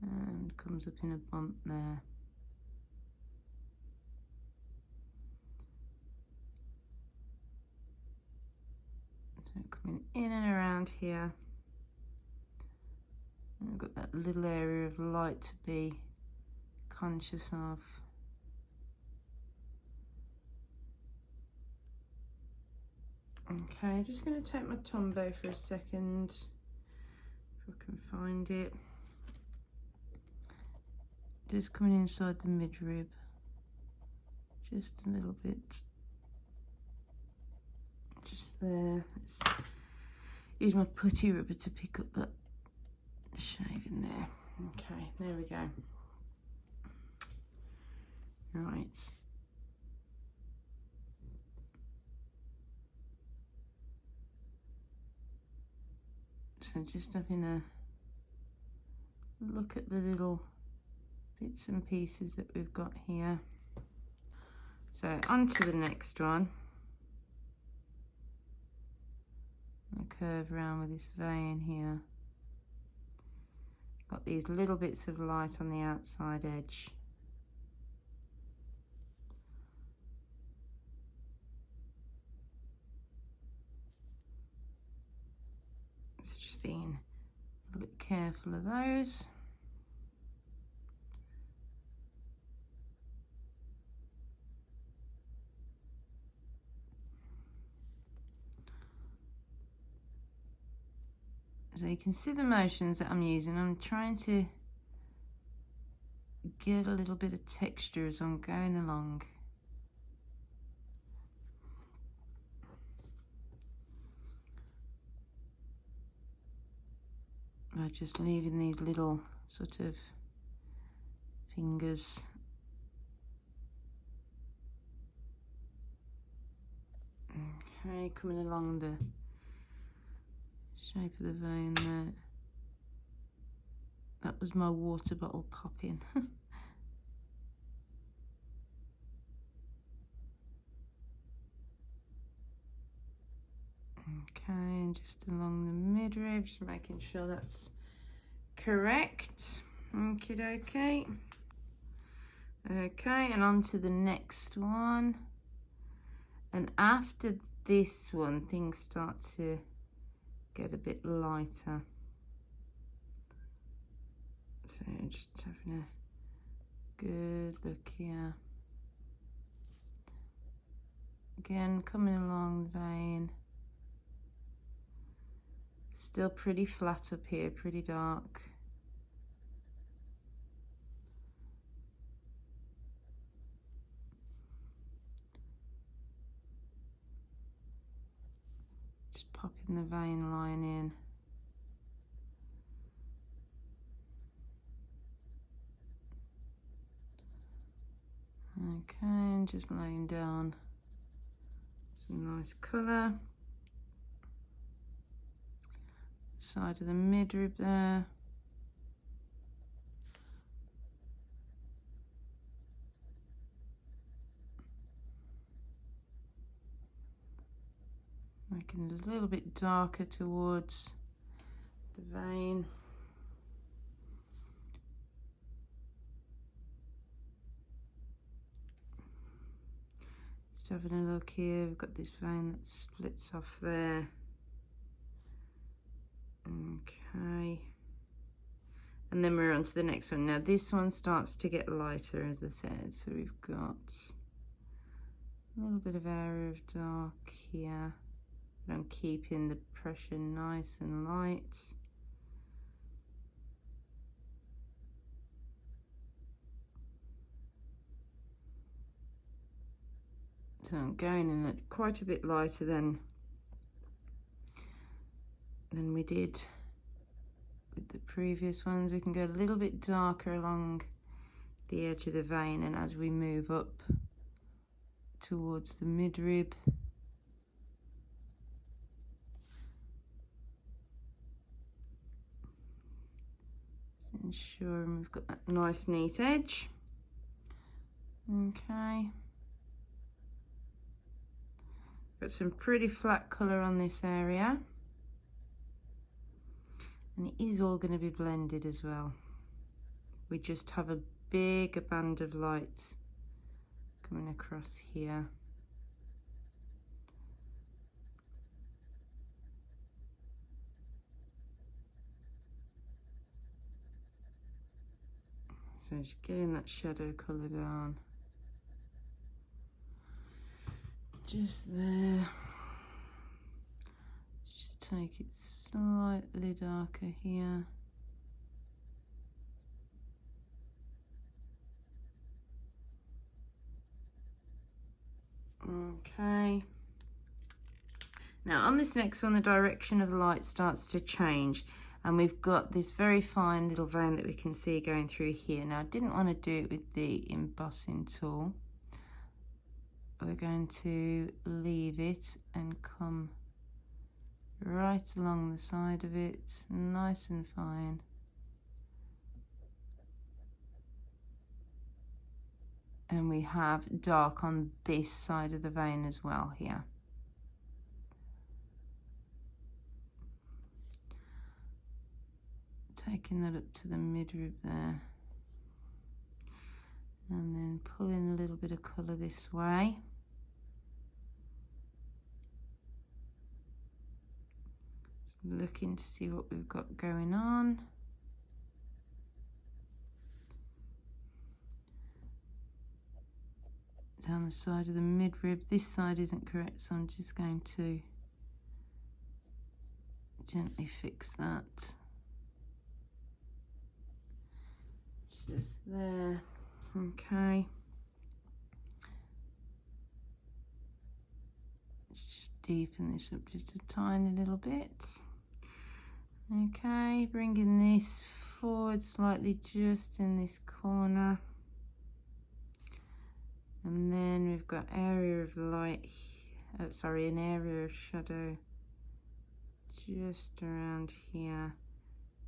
and comes up in a bump there. So coming in and around here. And we've got that little area of light to be conscious of. Okay, just going to take my Tombow for a second, if I can find it. Just coming inside the midrib, just a little bit, just there. Let's use my putty rubber to pick up that shave in there. Okay, there we go. Right. So just having a look at the little bits and pieces that we've got here. So on to the next one. I curve around with this vein here. Got these little bits of light on the outside edge. Just being a little bit careful of those. So you can see the motions that I'm using. I'm trying to get a little bit of texture as I'm going along. By just leaving these little sort of fingers. Okay, coming along the shape of the vein there. That was my water bottle popping. Okay, and just along the midrib, just making sure that's correct. Okie dokie. Okay, and on to the next one. And after this one, things start to get a bit lighter. So just having a good look here. Again, coming along the vein. Still pretty flat up here, pretty dark. Just popping the vein line in. Okay, and just laying down some nice colour. Side of the midrib there. Making it a little bit darker towards the vein. Just having a look here, we've got this vein that splits off there. Okay. And then we're on to the next one. Now this one starts to get lighter, as I said. So we've got a little bit of area of dark here. But I'm keeping the pressure nice and light. So I'm going in at quite a bit lighter than we did with the previous ones. We can go a little bit darker along the edge of the vein, and as we move up towards the midrib, ensuring we've got that nice neat edge. Okay, got some pretty flat colour on this area, and it is all going to be blended as well. We just have a bigger band of light coming across here. So just getting that shadow colour down. Just there. Just take it slightly darker here. Okay. Now on this next one, the direction of the light starts to change, and we've got this very fine little vein that we can see going through here. Now I didn't want to do it with the embossing tool. We're going to leave it and come right along the side of it, nice and fine. And we have dark on this side of the vein as well here. Taking that up to the midrib there. And then pulling a little bit of colour this way. Just looking to see what we've got going on. Down the side of the midrib. This side isn't correct, so I'm just going to gently fix that. Just there. Okay. Let's just deepen this up just a tiny little bit. Okay, bringing this forward slightly just in this corner. And then we've got area of light, an area of shadow just around here.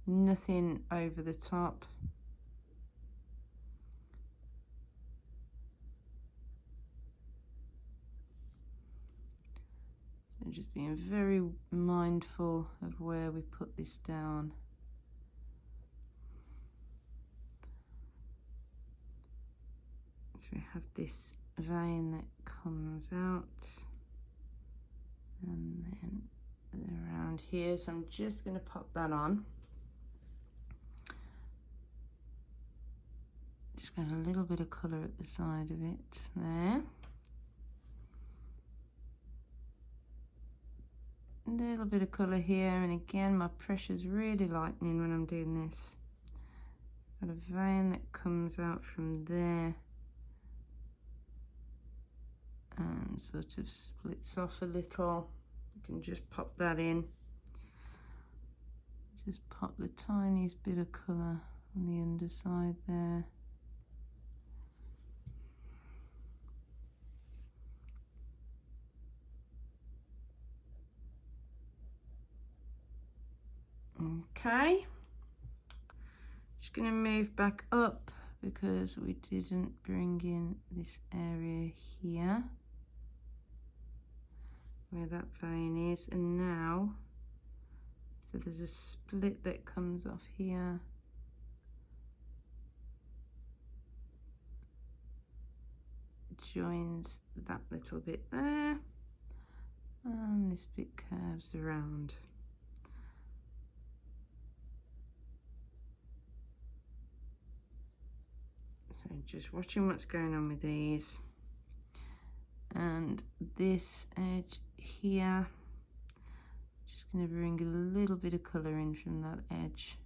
Nothing over the top. So just being very mindful of where we put this down. So we have this vein that comes out and then around here. So I'm just going to pop that on. Just got a little bit of colour at the side of it there. A little bit of colour here, and again my pressure's really lightening when I'm doing this. Got a vein that comes out from there and sort of splits off a little. You can just pop that in. Just pop the tiniest bit of colour on the underside there. Okay, just going to move back up because we didn't bring in this area here where that vein is, and now, so there's a split that comes off here. Joins that little bit there, and this bit curves around. So just watching what's going on with these. And this edge here, just going to bring a little bit of colour in from that edge.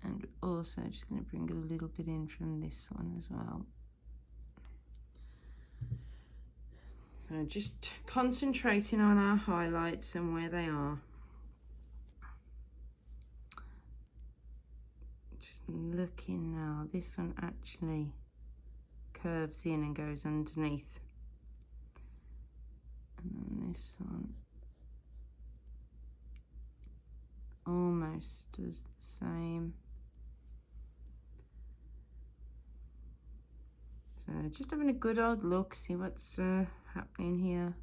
And also just going to bring a little bit in from this one as well. So just concentrating on our highlights and where they are. Looking now, this one actually curves in and goes underneath, and then this one almost does the same. So just having a good old look, see what's happening here.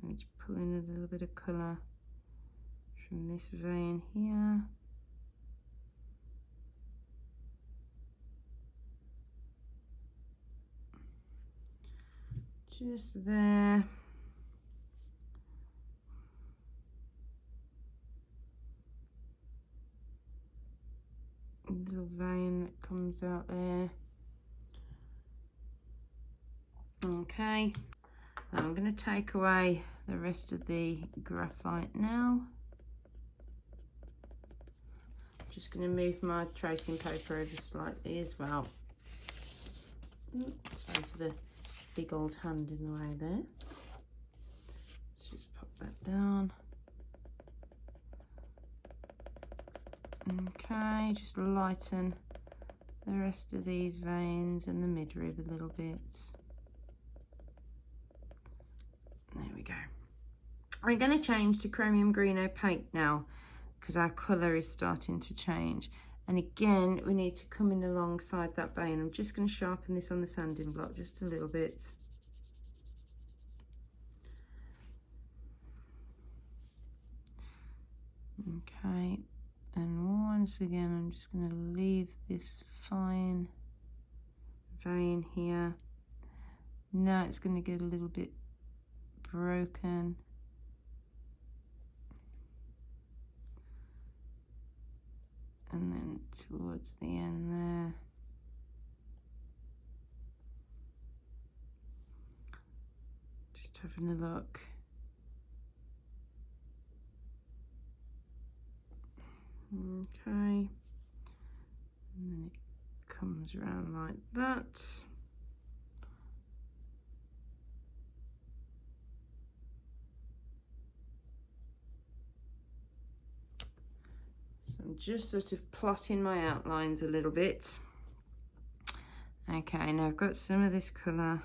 And just pulling a little bit of colour from this vein here. Just there. A little vein that comes out there. Okay, now I'm going to take away the rest of the graphite now. Just going to move my tracing paper over slightly as well. Sorry for the big old hand in the way there. Let's just pop that down. Okay, just lighten the rest of these veins and the midrib a little bit. There we go. We're going to change to chromium green opaque now, because our colour is starting to change. And again, we need to come in alongside that vein. I'm just going to sharpen this on the sanding block just a little bit. Okay, and once again, I'm just going to leave this fine vein here Now it's going to get a little bit broken. And then towards the end there. Just having a look. Okay. And then it comes around like that. So I'm just sort of plotting my outlines a little bit. Okay, now I've got some of this colour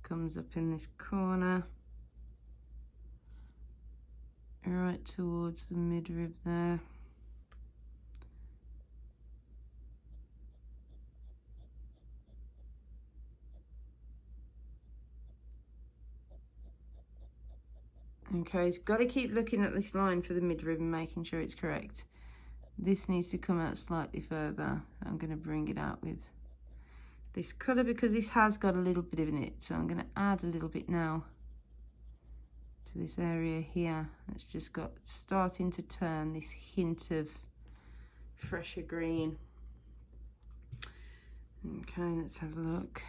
comes up in this corner, right towards the midrib there. Okay, you've got to keep looking at this line for the midrib and making sure it's correct. This needs to come out slightly further. I'm going to bring it out with this colour because this has got a little bit in it. So I'm going to add a little bit now to this area here. It's just got starting to turn this hint of fresher green. Okay, let's have a look.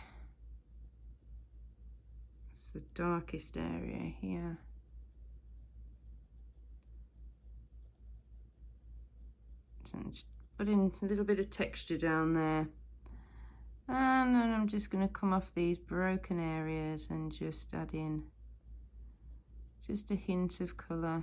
It's the darkest area here. So I'm just putting a little bit of texture down there. And then I'm just going to come off these broken areas and just add in just a hint of colour.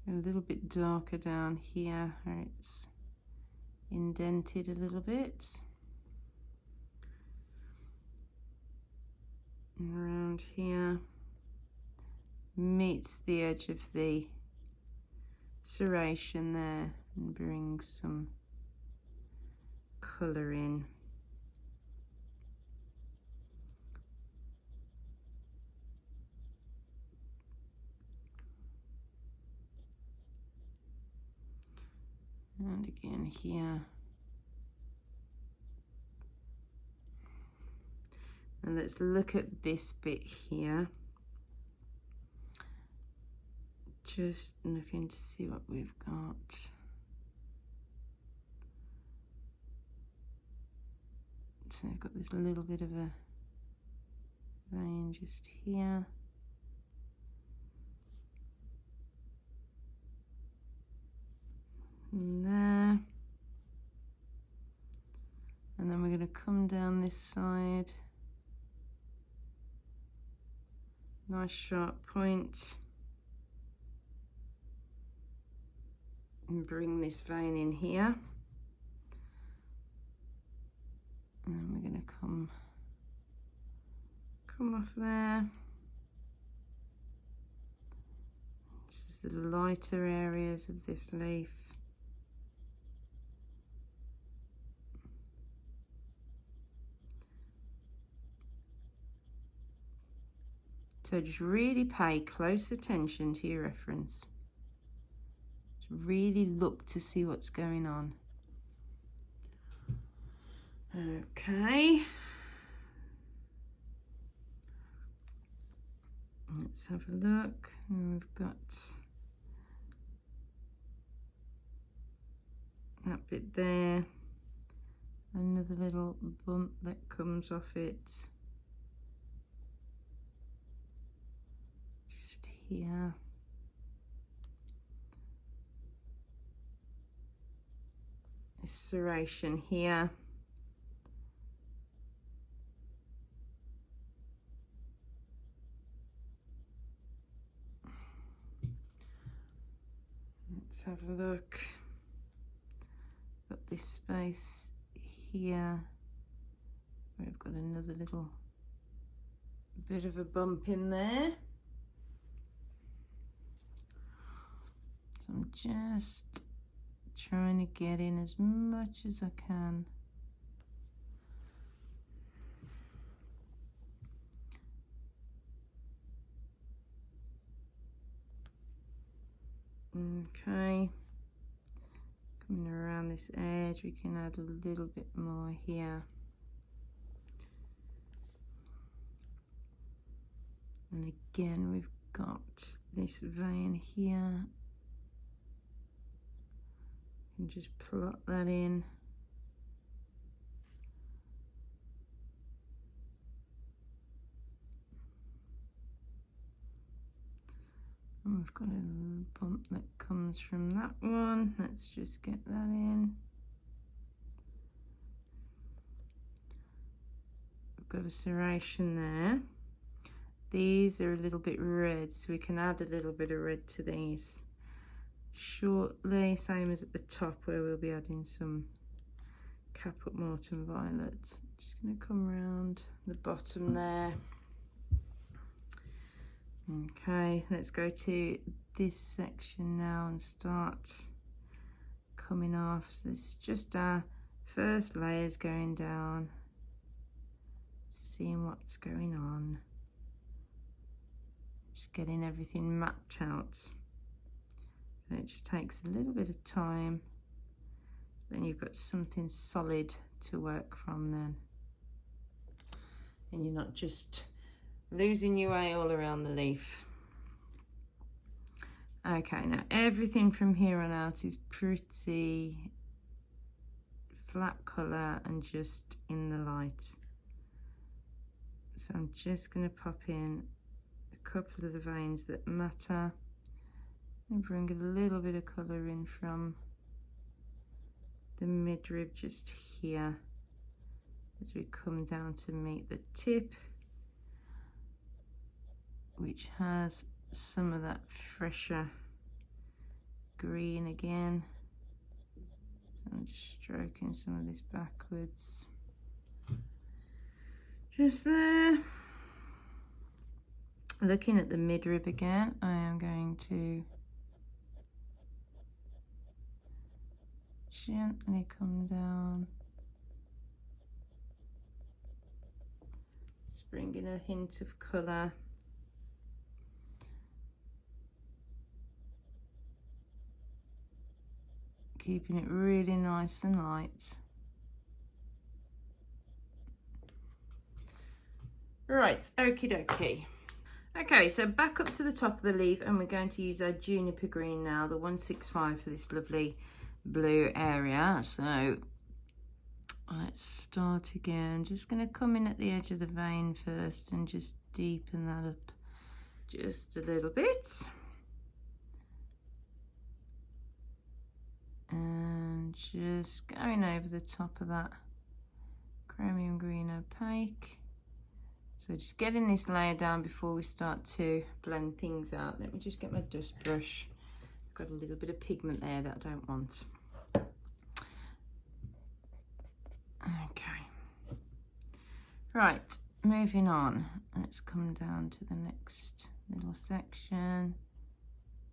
A little bit darker down here where it's indented a little bit. And around here meets the edge of the serration there and brings some colour in. And again here. And let's look at this bit here. Just looking to see what we've got. So I've got this little bit of a vein just here. And there. And then we're going to come down this side. Nice sharp point. And bring this vein in here. And then we're going to come off there. This is the lighter areas of this leaf. So just really pay close attention to your reference. Just really look to see what's going on. Okay. Let's have a look. And we've got that bit there. Another little bump that comes off it. Just here. This serration here. Let's have a look. Got this space here. We've got another little bit of a bump in there. So I'm just trying to get in as much as I can. Okay, coming around this edge, we can add a little bit more here. And again, we've got this vein here. And just plot that in. And we've got a little bump that comes from that one. Let's just get that in. We've got a serration there. These are a little bit red, so we can add a little bit of red to these shortly, same as at the top where we'll be adding some caput mortuum violet. Just going to come around the bottom there. Okay, let's go to this section now and start coming off. So this is just our first layers going down, seeing what's going on, just getting everything mapped out. So it just takes a little bit of time, then you've got something solid to work from then, and you're not just losing your way all around the leaf. Okay, now everything from here on out is pretty flat colour and just in the light. So I'm just going to pop in a couple of the veins that matter and bring a little bit of colour in from the midrib just here as we come down to meet the tip, which has some of that fresher green again. So I'm just stroking some of this backwards. Just there. Looking at the midrib again, I am going to gently come down, just bringing a hint of colour. Keeping it really nice and light. Right, okie dokie. Okay, so back up to the top of the leaf, and we're going to use our juniper green now, the 165 for this lovely blue area. So let's start again. Just going to come in at the edge of the vein first and just deepen that up just a little bit. And just going over the top of that chromium green opaque. So just getting this layer down before we start to blend things out. Let me just get my dust brush. I've got a little bit of pigment there that I don't want. Okay. Right, moving on. Let's come down to the next little section.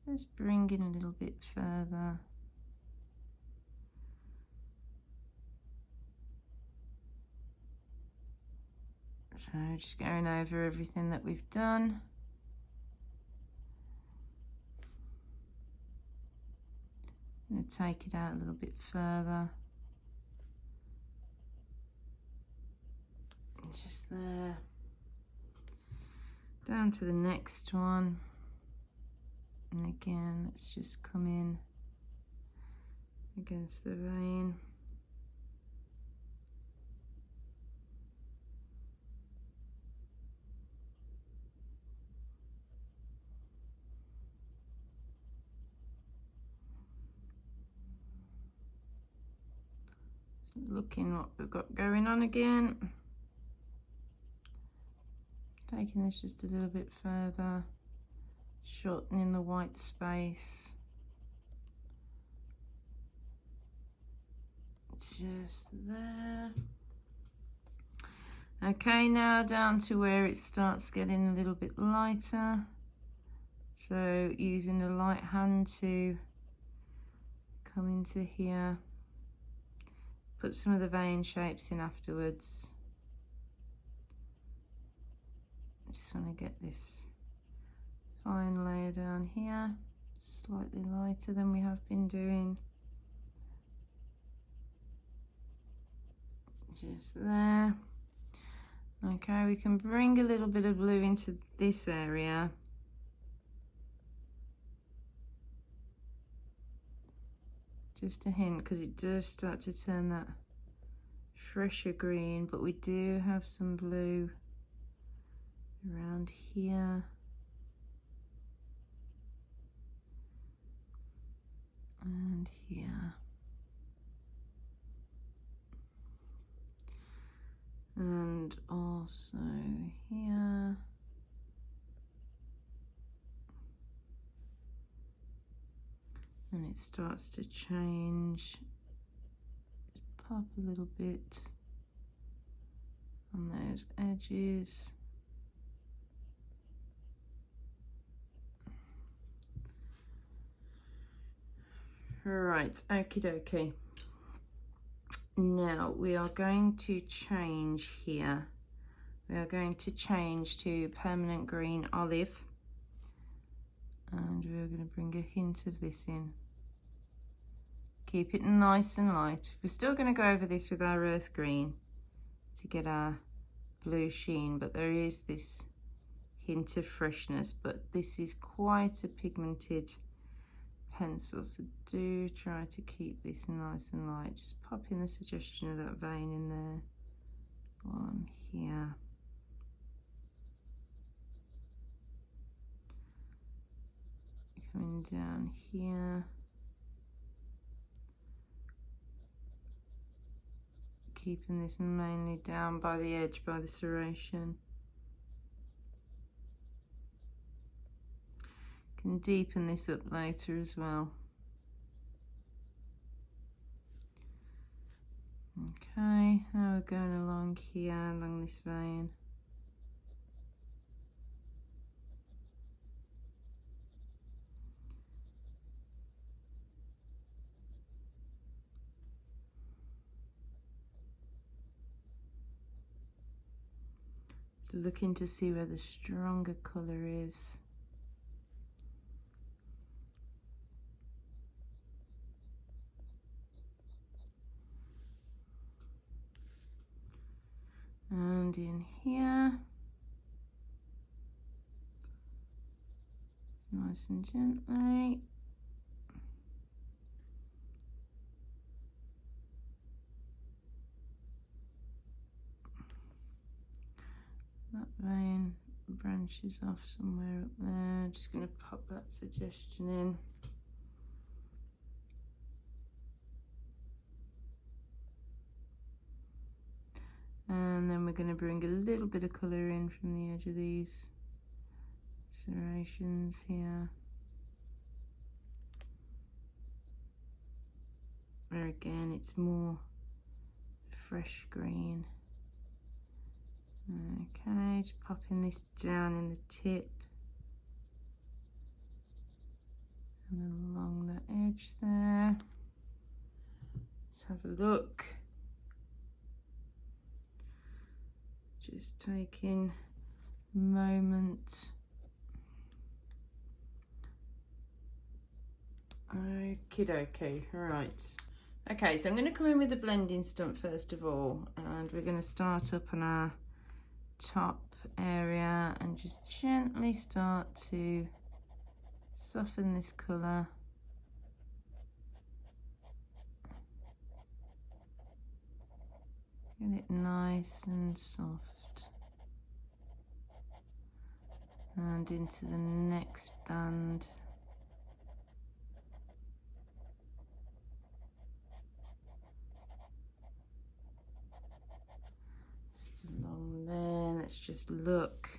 Just bring in a little bit further. So just going over everything that we've done. I'm going to take it out a little bit further. Just there. Down to the next one. And again, let's just come in against the vein. Looking what we've got going on again. Taking this just a little bit further, shortening the white space. Just there. Okay, now down to where it starts getting a little bit lighter. So using a light hand to come into here. Put some of the vein shapes in afterwards. I just want to get this fine layer down here. slightly lighter than we have been doing. Just there. Okay, we can bring a little bit of blue into this area. Just a hint, because it does start to turn that fresher green, but we do have some blue around here. And here. And also here. And it starts to change. Just pop a little bit on those edges. Right, okie dokie. Now we are going to change here. We are going to change to permanent green olive. And we're going to bring a hint of this in. Keep it nice and light. We're still going to go over this with our earth green to get our blue sheen, but there is this hint of freshness, but this is quite a pigmented pencil, so do try to keep this nice and light. Just pop in the suggestion of that vein in there while I'm here. Coming down here. Keeping this mainly down by the edge, by the serration. Can deepen this up later as well. Okay, now we're going along here, along this vein. Looking to see where the stronger colour is. And in here, nice and gently. That vein branches off somewhere up there. Just going to pop that suggestion in. And then we're going to bring a little bit of colour in from the edge of these serrations here. Where again it's more fresh green. Okay, just popping this down in the tip and along the edge there. Let's have a look. Just taking a moment. Okie dokie, right. Okay, so I'm going to come in with the blending stump first of all, and we're going to start up on our top area and just gently start to soften this colour. Get it nice and soft. And into the next band. Just along there, let's just look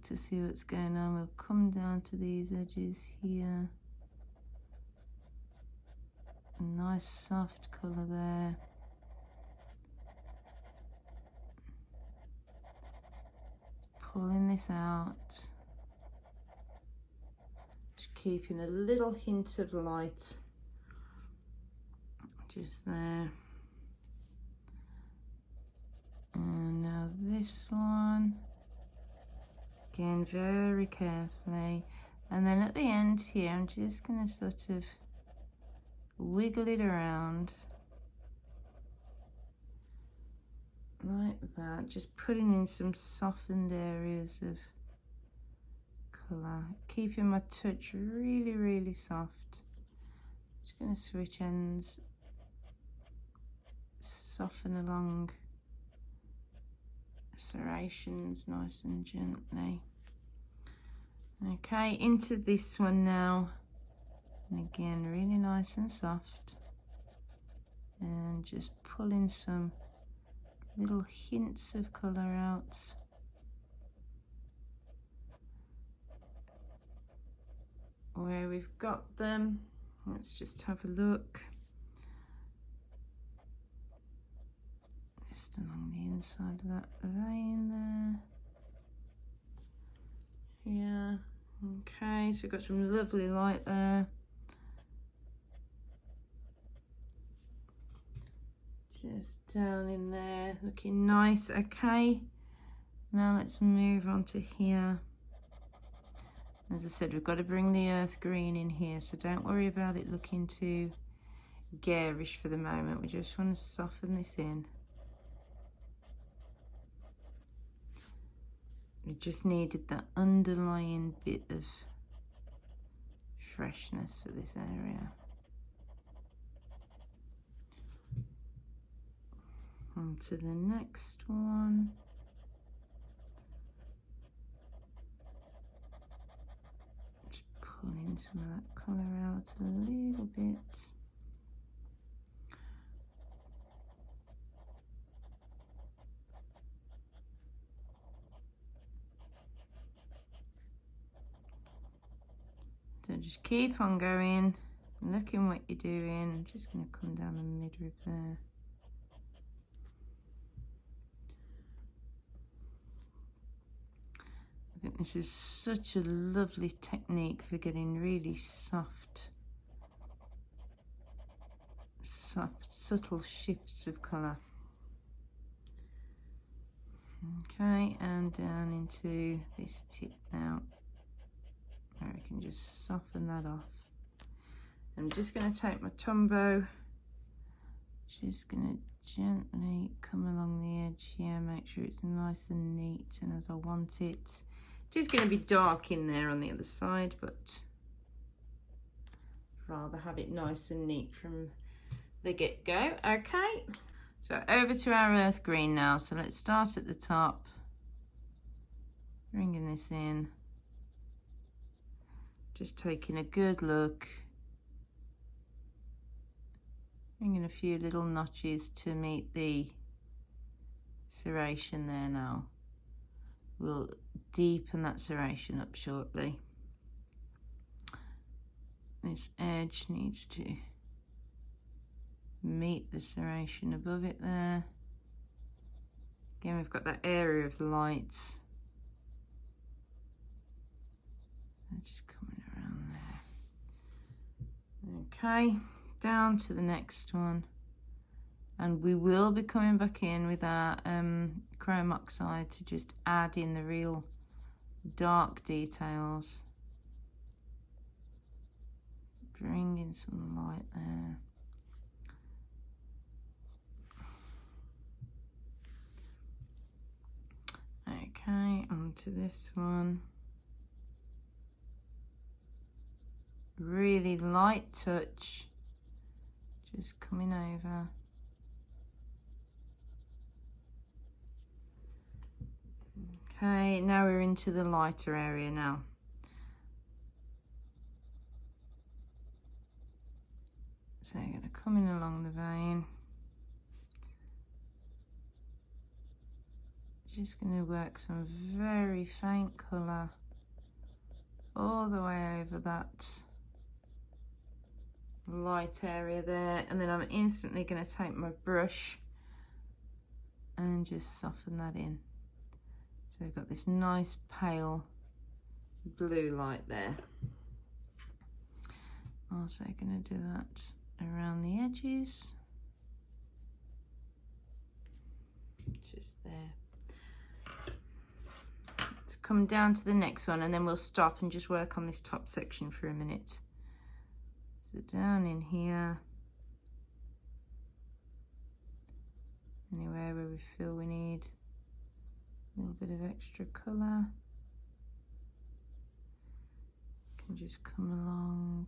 to see what's going on. We'll come down to these edges here. A nice soft colour there. Pulling this out, just keeping a little hint of light just there. And now this one, again very carefully, And then at the end here, I'm just going to sort of wiggle it around like that, just putting in some softened areas of colour, keeping my touch really, really soft. Just going to switch ends, soften along serrations nice and gently. Okay, into this one now, and again really nice and soft, and just pulling some little hints of colour out. Where we've got them, let's just have a look. Just along the inside of that vein there. Yeah, okay, so we've got some lovely light there. Just down in there, looking nice. Okay, now let's move on to here. As I said, we've got to bring the earth green in here, so don't worry about it looking too garish for the moment. We just want to soften this in. We just needed that underlying bit of freshness for this area. On to the next one. Just pulling some of that colour out a little bit. So just keep on going, looking what you're doing. I'm just going to come down the midrib there. I think this is such a lovely technique for getting really soft, subtle shifts of colour. Okay, and down into this tip now, where I can just soften that off. I'm just going to take my Tombow, just going to gently come along the edge here, make sure it's nice and neat and as I want it. Just going to be dark in there on the other side, but rather have it nice and neat from the get-go. Okay, so over to our earth green now. So let's start at the top, bringing this in, just taking a good look, bringing a few little notches to meet the serration there now. We'll deepen that serration up shortly. This edge needs to meet the serration above it there. Again, we've got that area of lights. Just coming around there. Okay, down to the next one. And we will be coming back in with our chrome oxide to just add in the real dark details. Bring in some light there. Okay, onto this one. Really light touch, just coming over. Okay, now we're into the lighter area now. So I'm going to come in along the vein. Just going to work some very faint colour all the way over that light area there, and then I'm instantly going to take my brush and just soften that in. So I've got this nice pale blue light there. Also going to do that around the edges, just there. Let's come down to the next one, and then we'll stop and just work on this top section for a minute. So down in here, anywhere where we feel we need a little bit of extra colour, can just come along.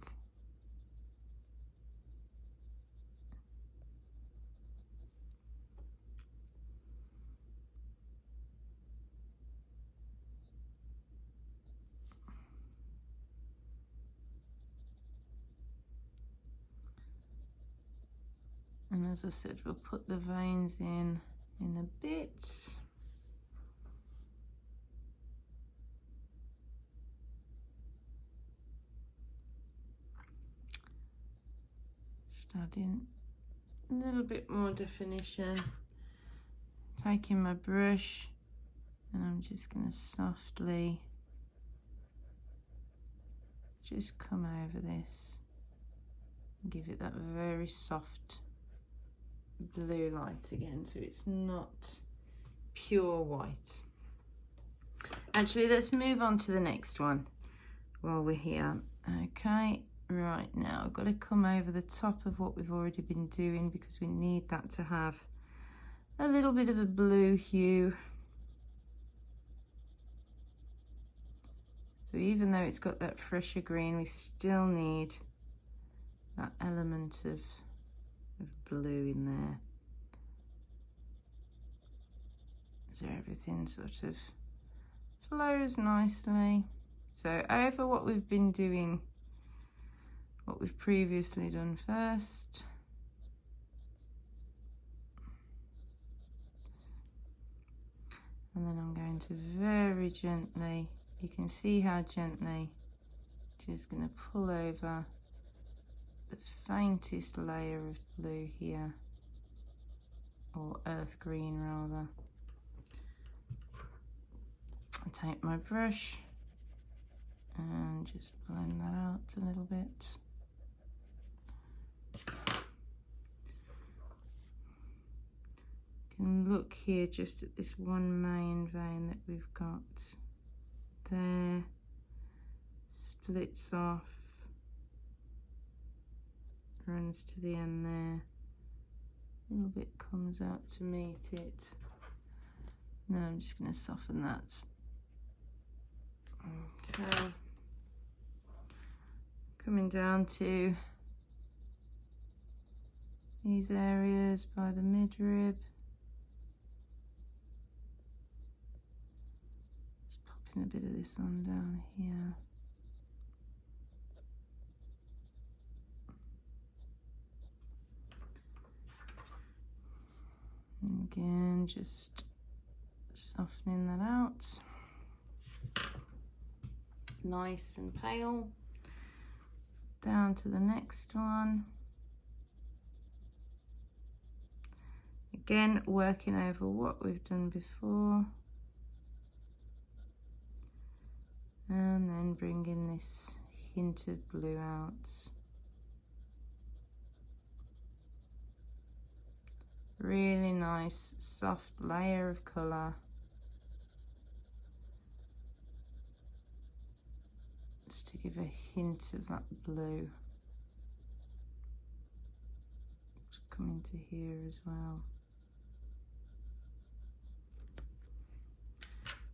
And as I said, we'll put the veins in a bit. Just adding a little bit more definition. Taking my brush, and I'm just going to softly just come over this and give it that very soft blue light again, so it's not pure white. Actually, let's move on to the next one while we're here. Okay, right, now I've got to come over the top of what we've already been doing, because we need that to have a little bit of a blue hue. So even though it's got that fresher green, we still need that element of blue in there, so everything sort of flows nicely. So over what we've been doing, what we've previously done first. And then I'm going to very gently, you can see how gently, just going to pull over the faintest layer of blue here, or earth green rather. I take my brush and just blend that out a little bit. You can look here just at this one main vein that we've got there, splits off, runs to the end there, a little bit comes out to meet it, and then I'm just going to soften that. Okay, coming down to these areas by the midrib, just popping a bit of this on down here. And again, just softening that out. Nice and pale. Down to the next one. Again, working over what we've done before. And then bringing this hint of blue out. Really nice, soft layer of colour. Just to give a hint of that blue. Just coming to here as well.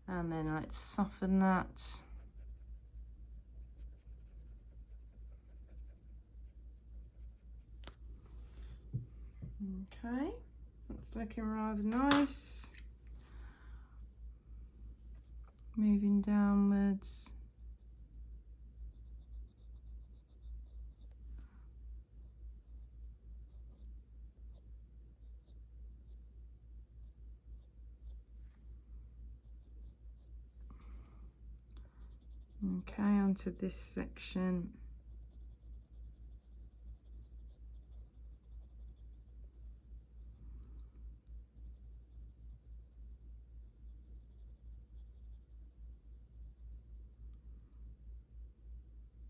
And then let's soften that. Okay, that's looking rather nice. Moving downwards. Okay, onto this section.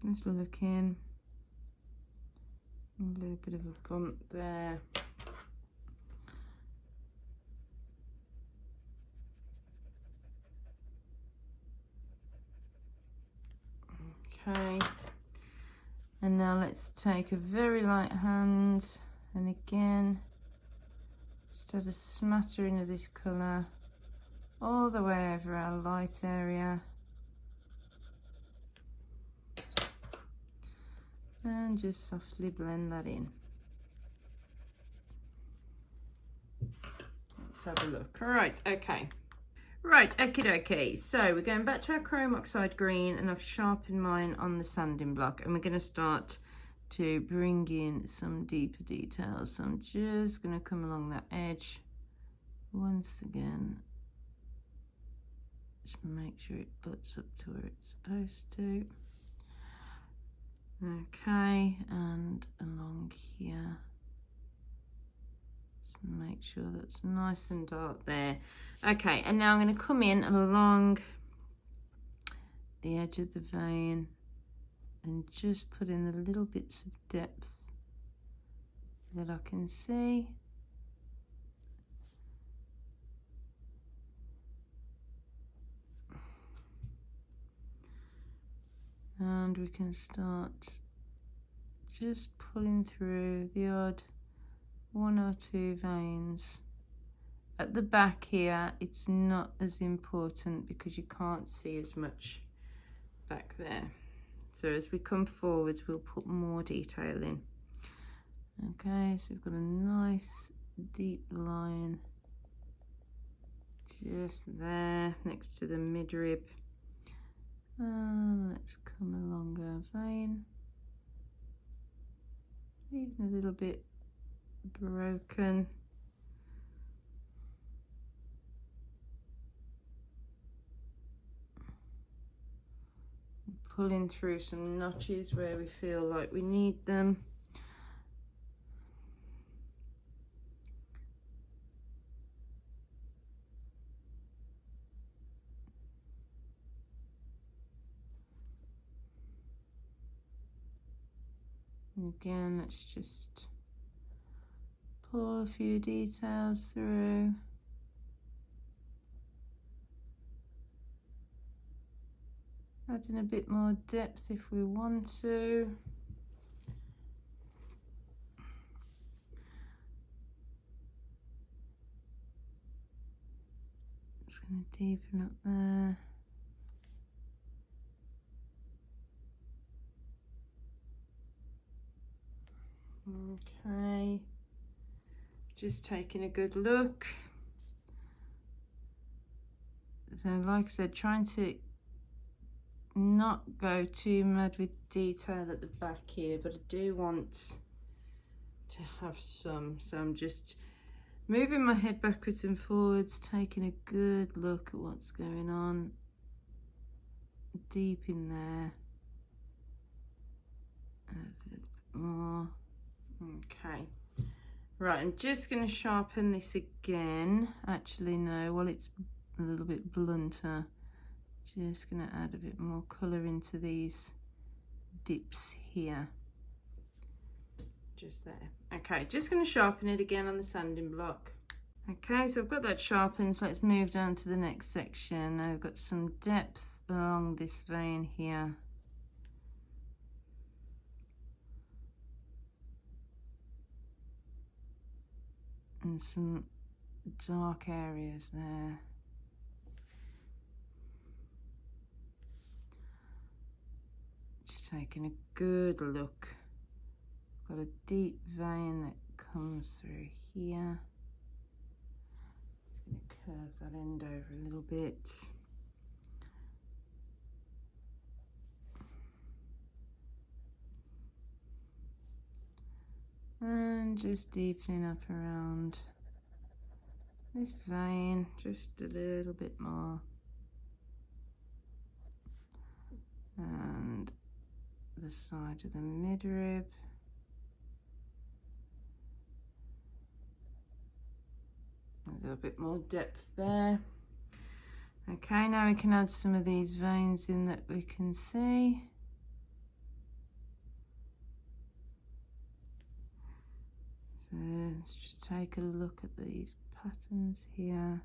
Just looking, a little bit of a bump there. let's take a very light hand, and again just add a smattering of this colour all the way over our light area, and just softly blend that in. Let's have a look. All right, okay. Right, okie dokie. So we're going back to our chrome oxide green, and I've sharpened mine on the sanding block, and we're going to start to bring in some deeper details. So I'm just going to come along that edge once again. Just make sure it butts up to where it's supposed to. Okay, and along here. Just make sure that's nice and dark there. Okay, and now I'm going to come in along the edge of the vein and just put in the little bits of depth that I can see. And we can start just pulling through the odd 1 or 2 veins. At the back here, it's not as important because you can't see as much back there. So as we come forwards, we'll put more detail in. Okay, so we've got a nice deep line just there next to the midrib. Let's come along our vein, even a little bit broken. Pulling through some notches where we feel like we need them. And again, let's just pull a few details through. Adding a bit more depth if we want to. Just going to deepen up there. Okay, just taking a good look. So like I said, trying to not go too mad with detail at the back here, but I do want to have some. So I'm just moving my head backwards and forwards, taking a good look at what's going on deep in there. A little bit more. Okay, right, I'm just going to sharpen this again. Actually no, while it's a little bit blunter, just going to add a bit more colour into these dips here, just there. Okay, just going to sharpen it again on the sanding block. Okay, so I've got that sharpened, so let's move down to the next section. Now I've got some depth along this vein here. And some dark areas there. Just taking a good look. Got a deep vein that comes through here. Just going to curve that end over a little bit. And just deepening up around this vein just a little bit more. And the side of the midrib. A little bit more depth there. Okay, now we can add some of these veins in that we can see. So let's just take a look at these patterns here.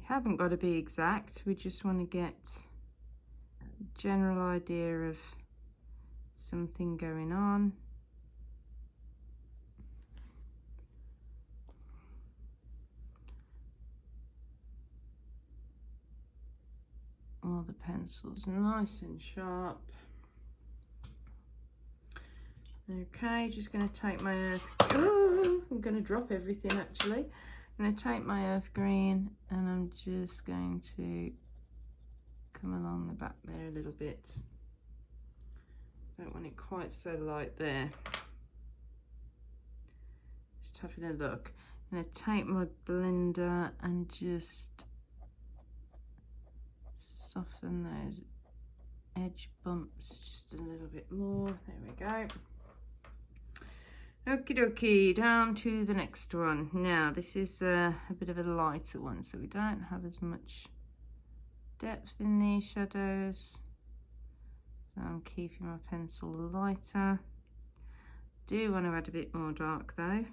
haven't got to be exact, we just want to get a general idea of something going on. All the pencils nice and sharp. Okay, just going to take my earth. Oh, I'm going to drop everything actually. I'm going to take my earth green and I'm just going to come along the back there a little bit. Don't want it quite so light there. Just having a look. I'm going to take my blender and just soften those edge bumps just a little bit more. There we go. Okie dokie, down to the next one. Now this is a bit of a lighter one, so we don't have as much depth in these shadows. So I'm keeping my pencil lighter. Do want to add a bit more dark though.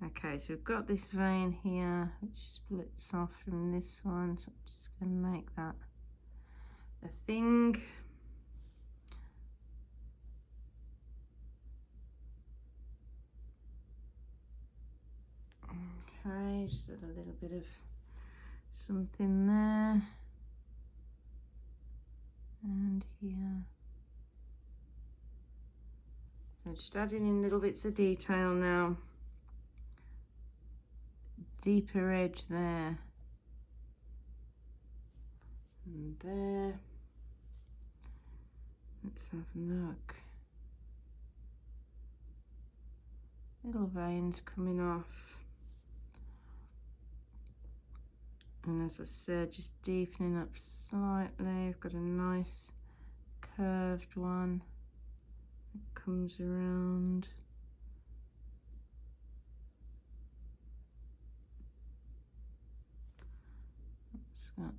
Okay, so we've got this vein here which splits off from this one, so I'm just going to make that a thing. Okay, just add a little bit of something there and here. So just adding in little bits of detail now. Deeper edge there and there. Let's have a look. Little veins coming off. And as I said, just deepening up slightly. I've got a nice curved one that comes around. What's that?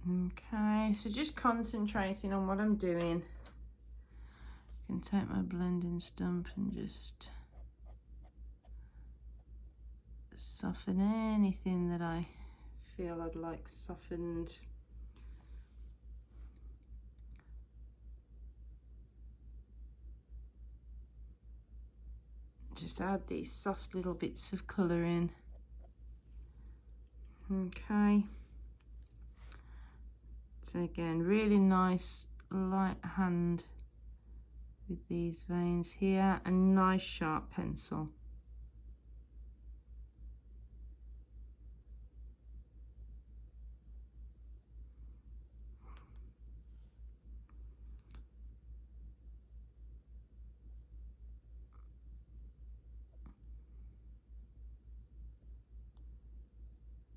Okay, so just concentrating on what I'm doing. I can take my blending stump and just soften anything that I feel I'd like softened. Just add these soft little bits of colour in. Okay. So again, really nice light hand with these veins here, a nice sharp pencil.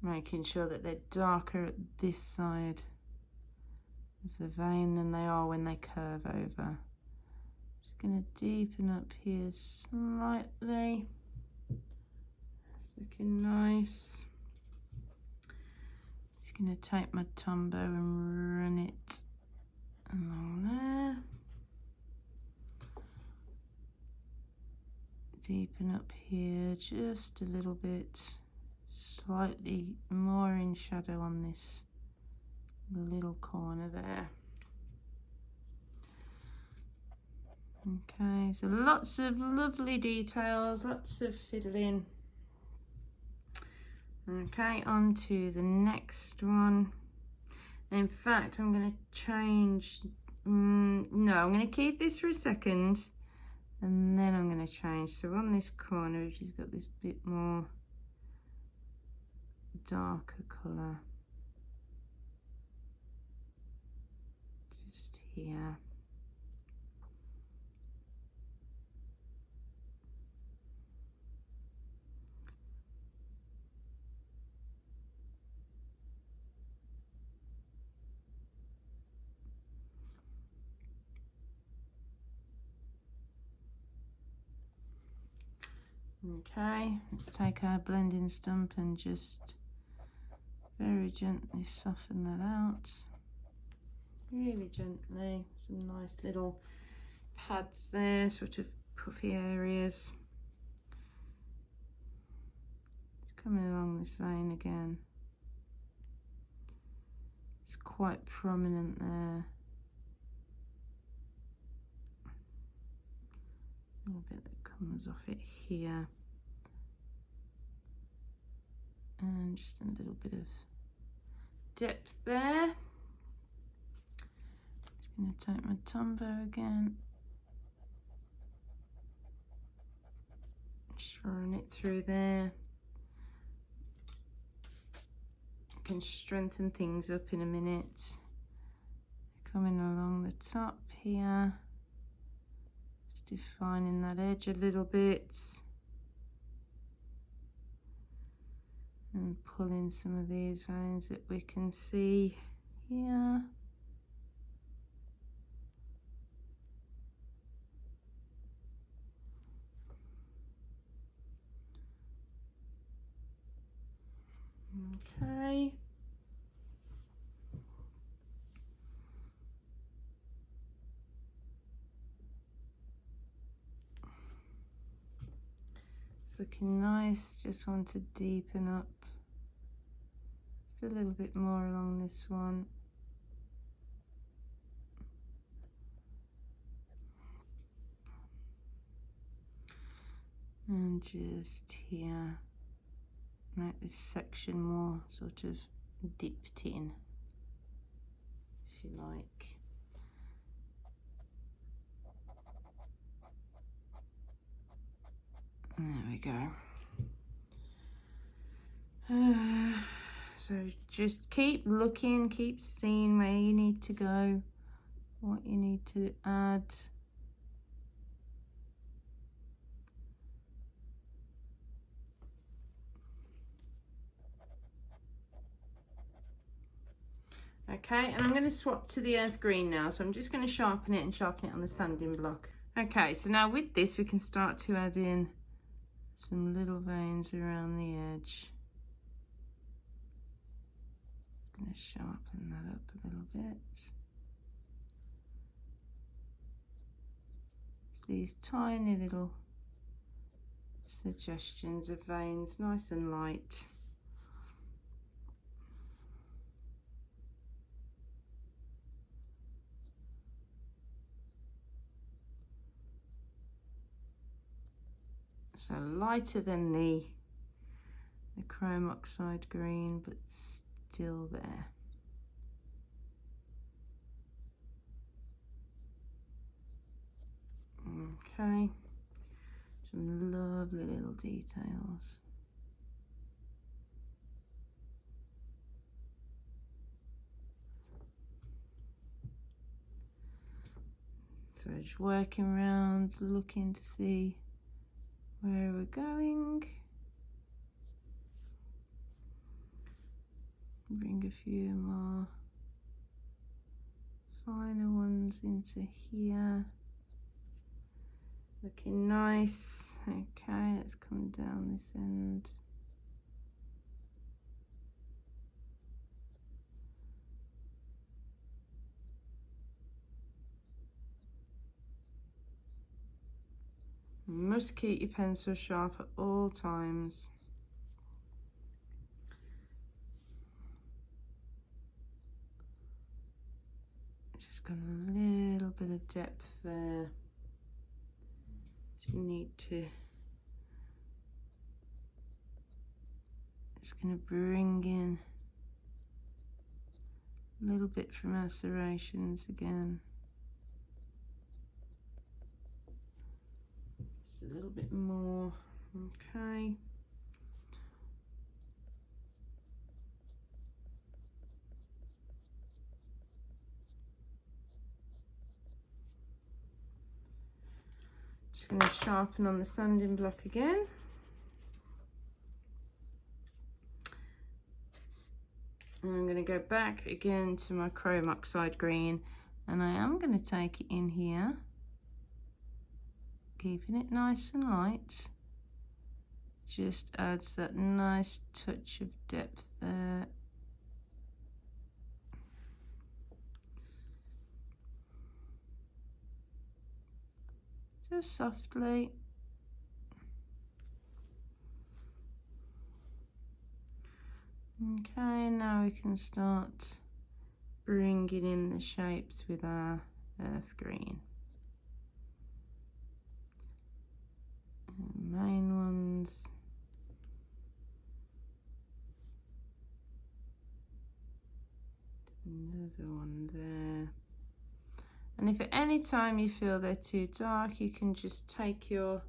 Making sure that they're darker at this side of the vein than they are when they curve over. Just going to deepen up here slightly. It's looking nice. Just going to take my Tombow and run it along there. Deepen up here just a little bit. Slightly more in shadow on this little corner there. Okay, so lots of lovely details, lots of fiddling. Okay, on to the next one. In fact, I'm going to change, no, I'm going to keep this for a second and then I'm going to change. So on this corner, which has got this bit more darker colour, just here. Okay, let's take our blending stump and just very gently soften that out. really gently. Some nice little pads there, sort of puffy areas. Just coming along this vein again. It's quite prominent there. A little bit that comes off it here. And just a little bit of depth there. Just going to take my Tombow again. Just run it through there. I can strengthen things up in a minute. Coming along the top here. Just defining that edge a little bit. And pulling some of these veins that we can see here. Okay. It's looking nice, just want to deepen up. Just a little bit more along this one. And just here, make this section more sort of dipped in, if you like. There we go. So just keep looking, keep seeing where you need to go, what you need to add. Okay, and I'm going to swap to the earth green now, so I'm just going to sharpen it and sharpen it on the sanding block. Okay, so now with this we can start to add in some little veins around the edge. I'm going to sharpen that up a little bit. It's these tiny little suggestions of veins, nice and light. So lighter than the chrome oxide green, but still there. Okay, some lovely little details. So just working around, looking to see where we're going. Bring a few more finer ones into here. Looking nice. Okay, let's come down this end. You must keep your pencil sharp at all times. Just got a little bit of depth there. Just need to, just going to bring in a little bit from our serrations again. Just a little bit more. Okay. Just going to sharpen on the sanding block again. And I'm going to go back again to my chrome oxide green, and I am going to take it in here, keeping it nice and light. Just adds that nice touch of depth there. just softly. Okay, now we can start bringing in the shapes with our earth green. And main ones. Another one there. And if at any time you feel they're too dark, you can just take your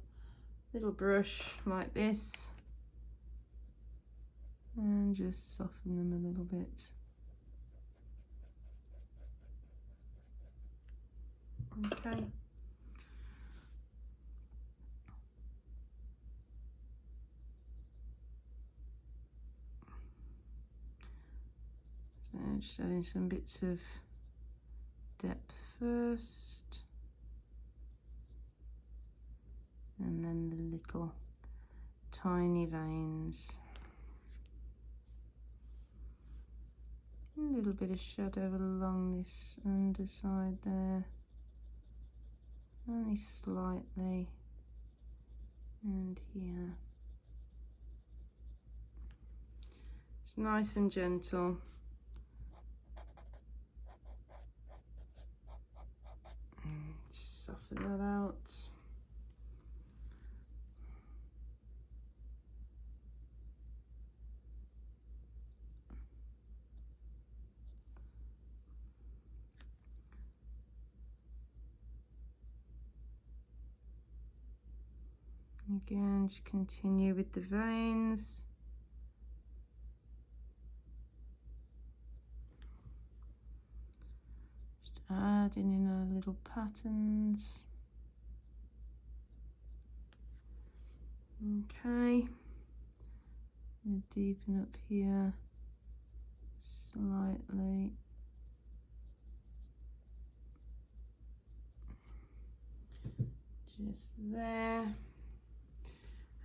little brush like this and just soften them a little bit. Okay. So just adding some bits of depth first, and then the little tiny veins. A little bit of shadow along this underside there, only slightly, and here. It's nice and gentle. Just soften that out. Again, just continue with the veins. Just adding in our little patterns. Okay. I'm going to deepen up here slightly. Just there.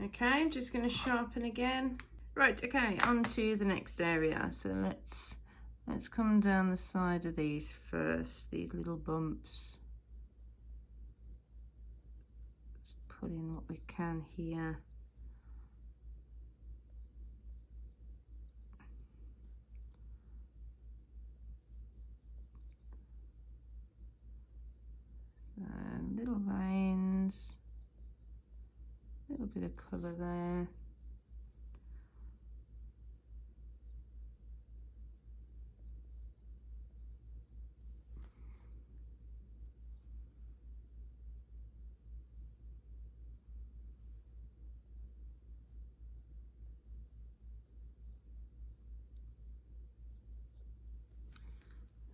Okay, I'm just going to sharpen again. Right, okay, on to the next area. So let's come down the side of these first, these little bumps. Let's put in what we can here. So, little veins, a little bit of colour there.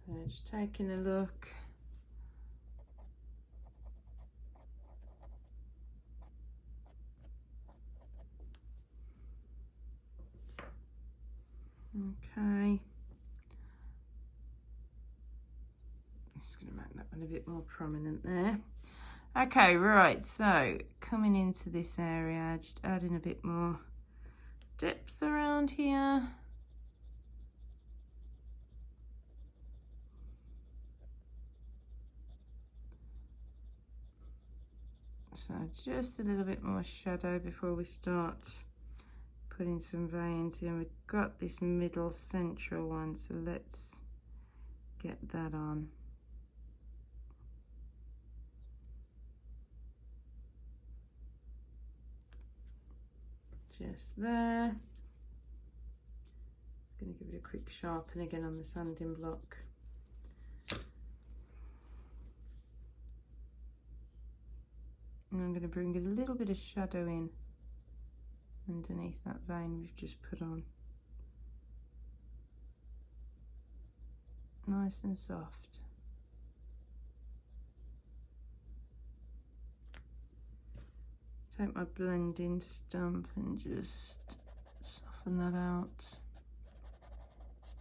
So just taking a look. Okay. Just going to make that one a bit more prominent there. Okay, right, so coming into this area, just adding a bit more depth around here. So just a little bit more shadow before we start putting some veins in. We've got this middle central one, so let's get that on. Just there. Just going to give it a quick sharpen again on the sanding block. And I'm going to bring a little bit of shadow in underneath that vein we've just put on. Nice and soft. Take my blending stump and just soften that out.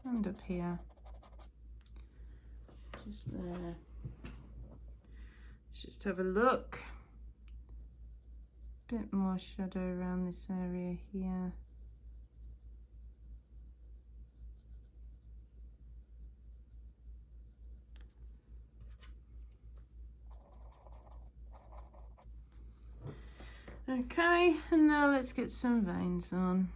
And up here. Just there. Let's just have a look. Bit more shadow around this area here. Okay, and now let's get some veins on.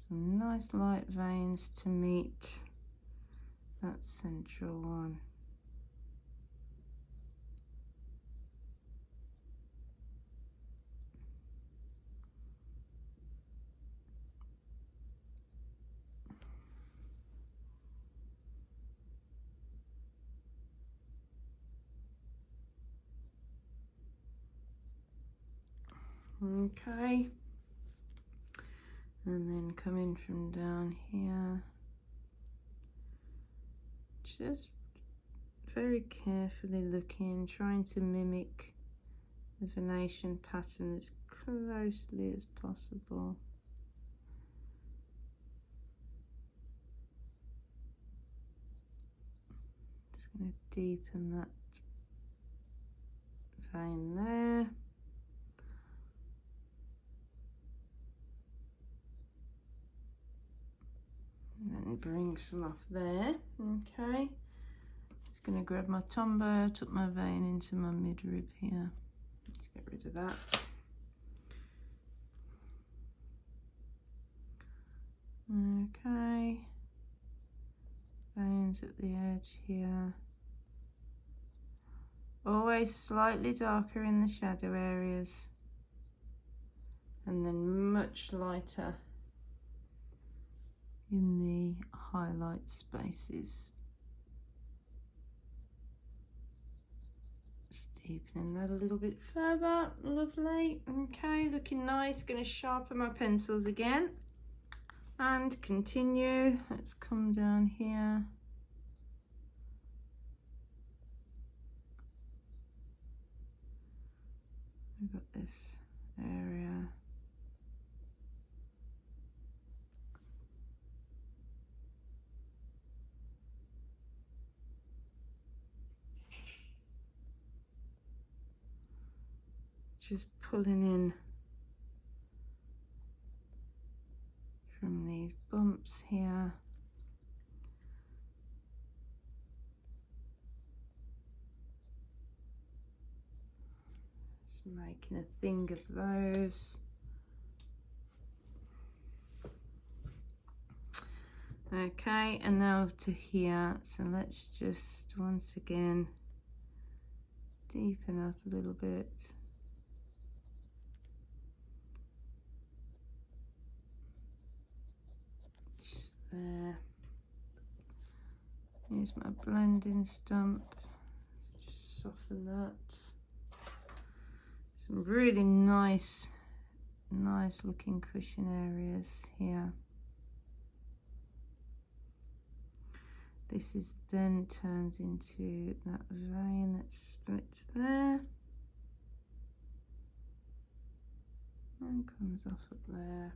Some nice light veins to meet that central one. Okay, and then coming from down here, just very carefully looking, trying to mimic the venation pattern as closely as possible. Just going to deepen that vein there. And then bring some off there. Okay. Just going to grab my tombow, tuck my vein into my midrib here. Let's get rid of that. Okay. Veins at the edge here. Always slightly darker in the shadow areas, and then much lighter in the highlight spaces. Just deepening that a little bit further. Lovely. Okay, looking nice. Going to sharpen my pencils again and continue. Let's come down here. We've got this area. Just pulling in from these bumps here. Just making a thing of those. Okay, and now to here. So let's just once again deepen up a little bit. Just there. Use my blending stump. Just soften that. Some really nice looking cushion areas here. This is then turns into that vein that splits there and comes off up there.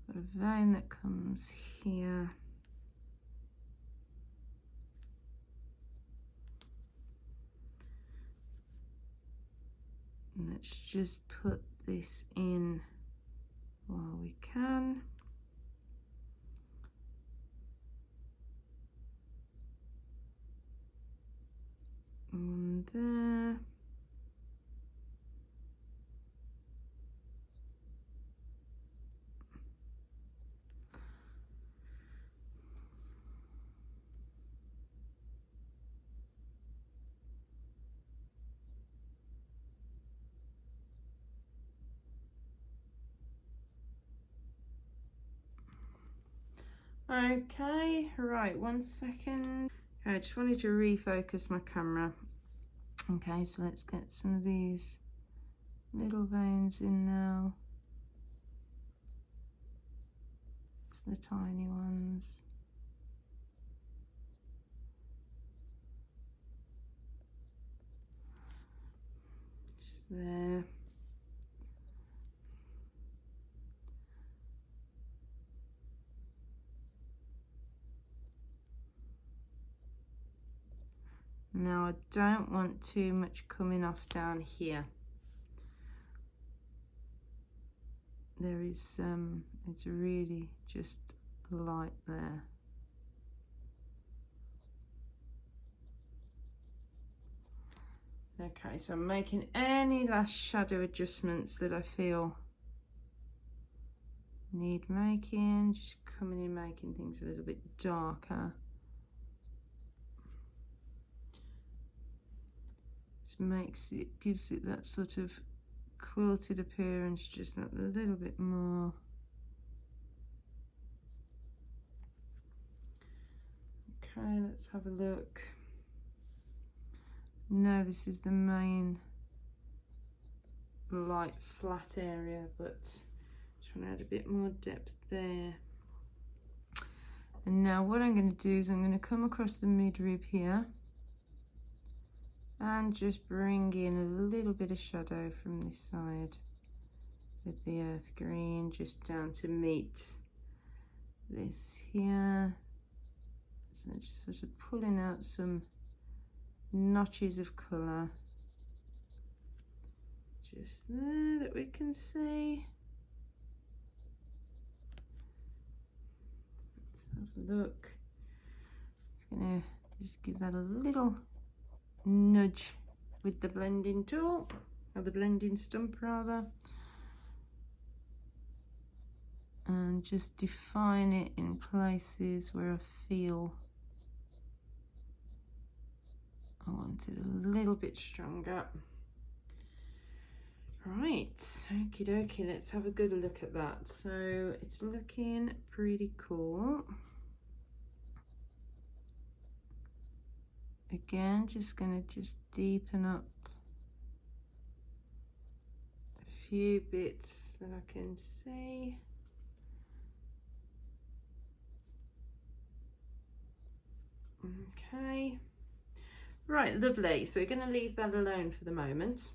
Got a vein that comes here. And let's just put this in while we can. And there. Okay, right, 1 second. Okay, I just wanted to refocus my camera. Okay, so let's get some of these little veins in now. It's the tiny ones. Just there. Now I don't want too much coming off down here. There is it's really just light there. Okay, so I'm making any last shadow adjustments that I feel need making, just coming in making things a little bit darker. Just makes it, gives it that sort of quilted appearance, just that little bit more. Okay, let's have a look. No, this is the main light flat area, but just want to add a bit more depth there. And now what I'm going to do is I'm going to come across the midrib here and just bring in a little bit of shadow from this side with the earth green, just down to meet this here. So just sort of pulling out some notches of colour just there that we can see. Let's have a look. It's gonna just give that a little nudge with the blending tool, or the blending stump rather, and just define it in places where I feel I want it a little bit stronger. Right, okie dokie, let's have a good look at that. So it's looking pretty cool. Again, just gonna deepen up a few bits that I can see. Okay, right, lovely. So we're going to leave that alone for the moment.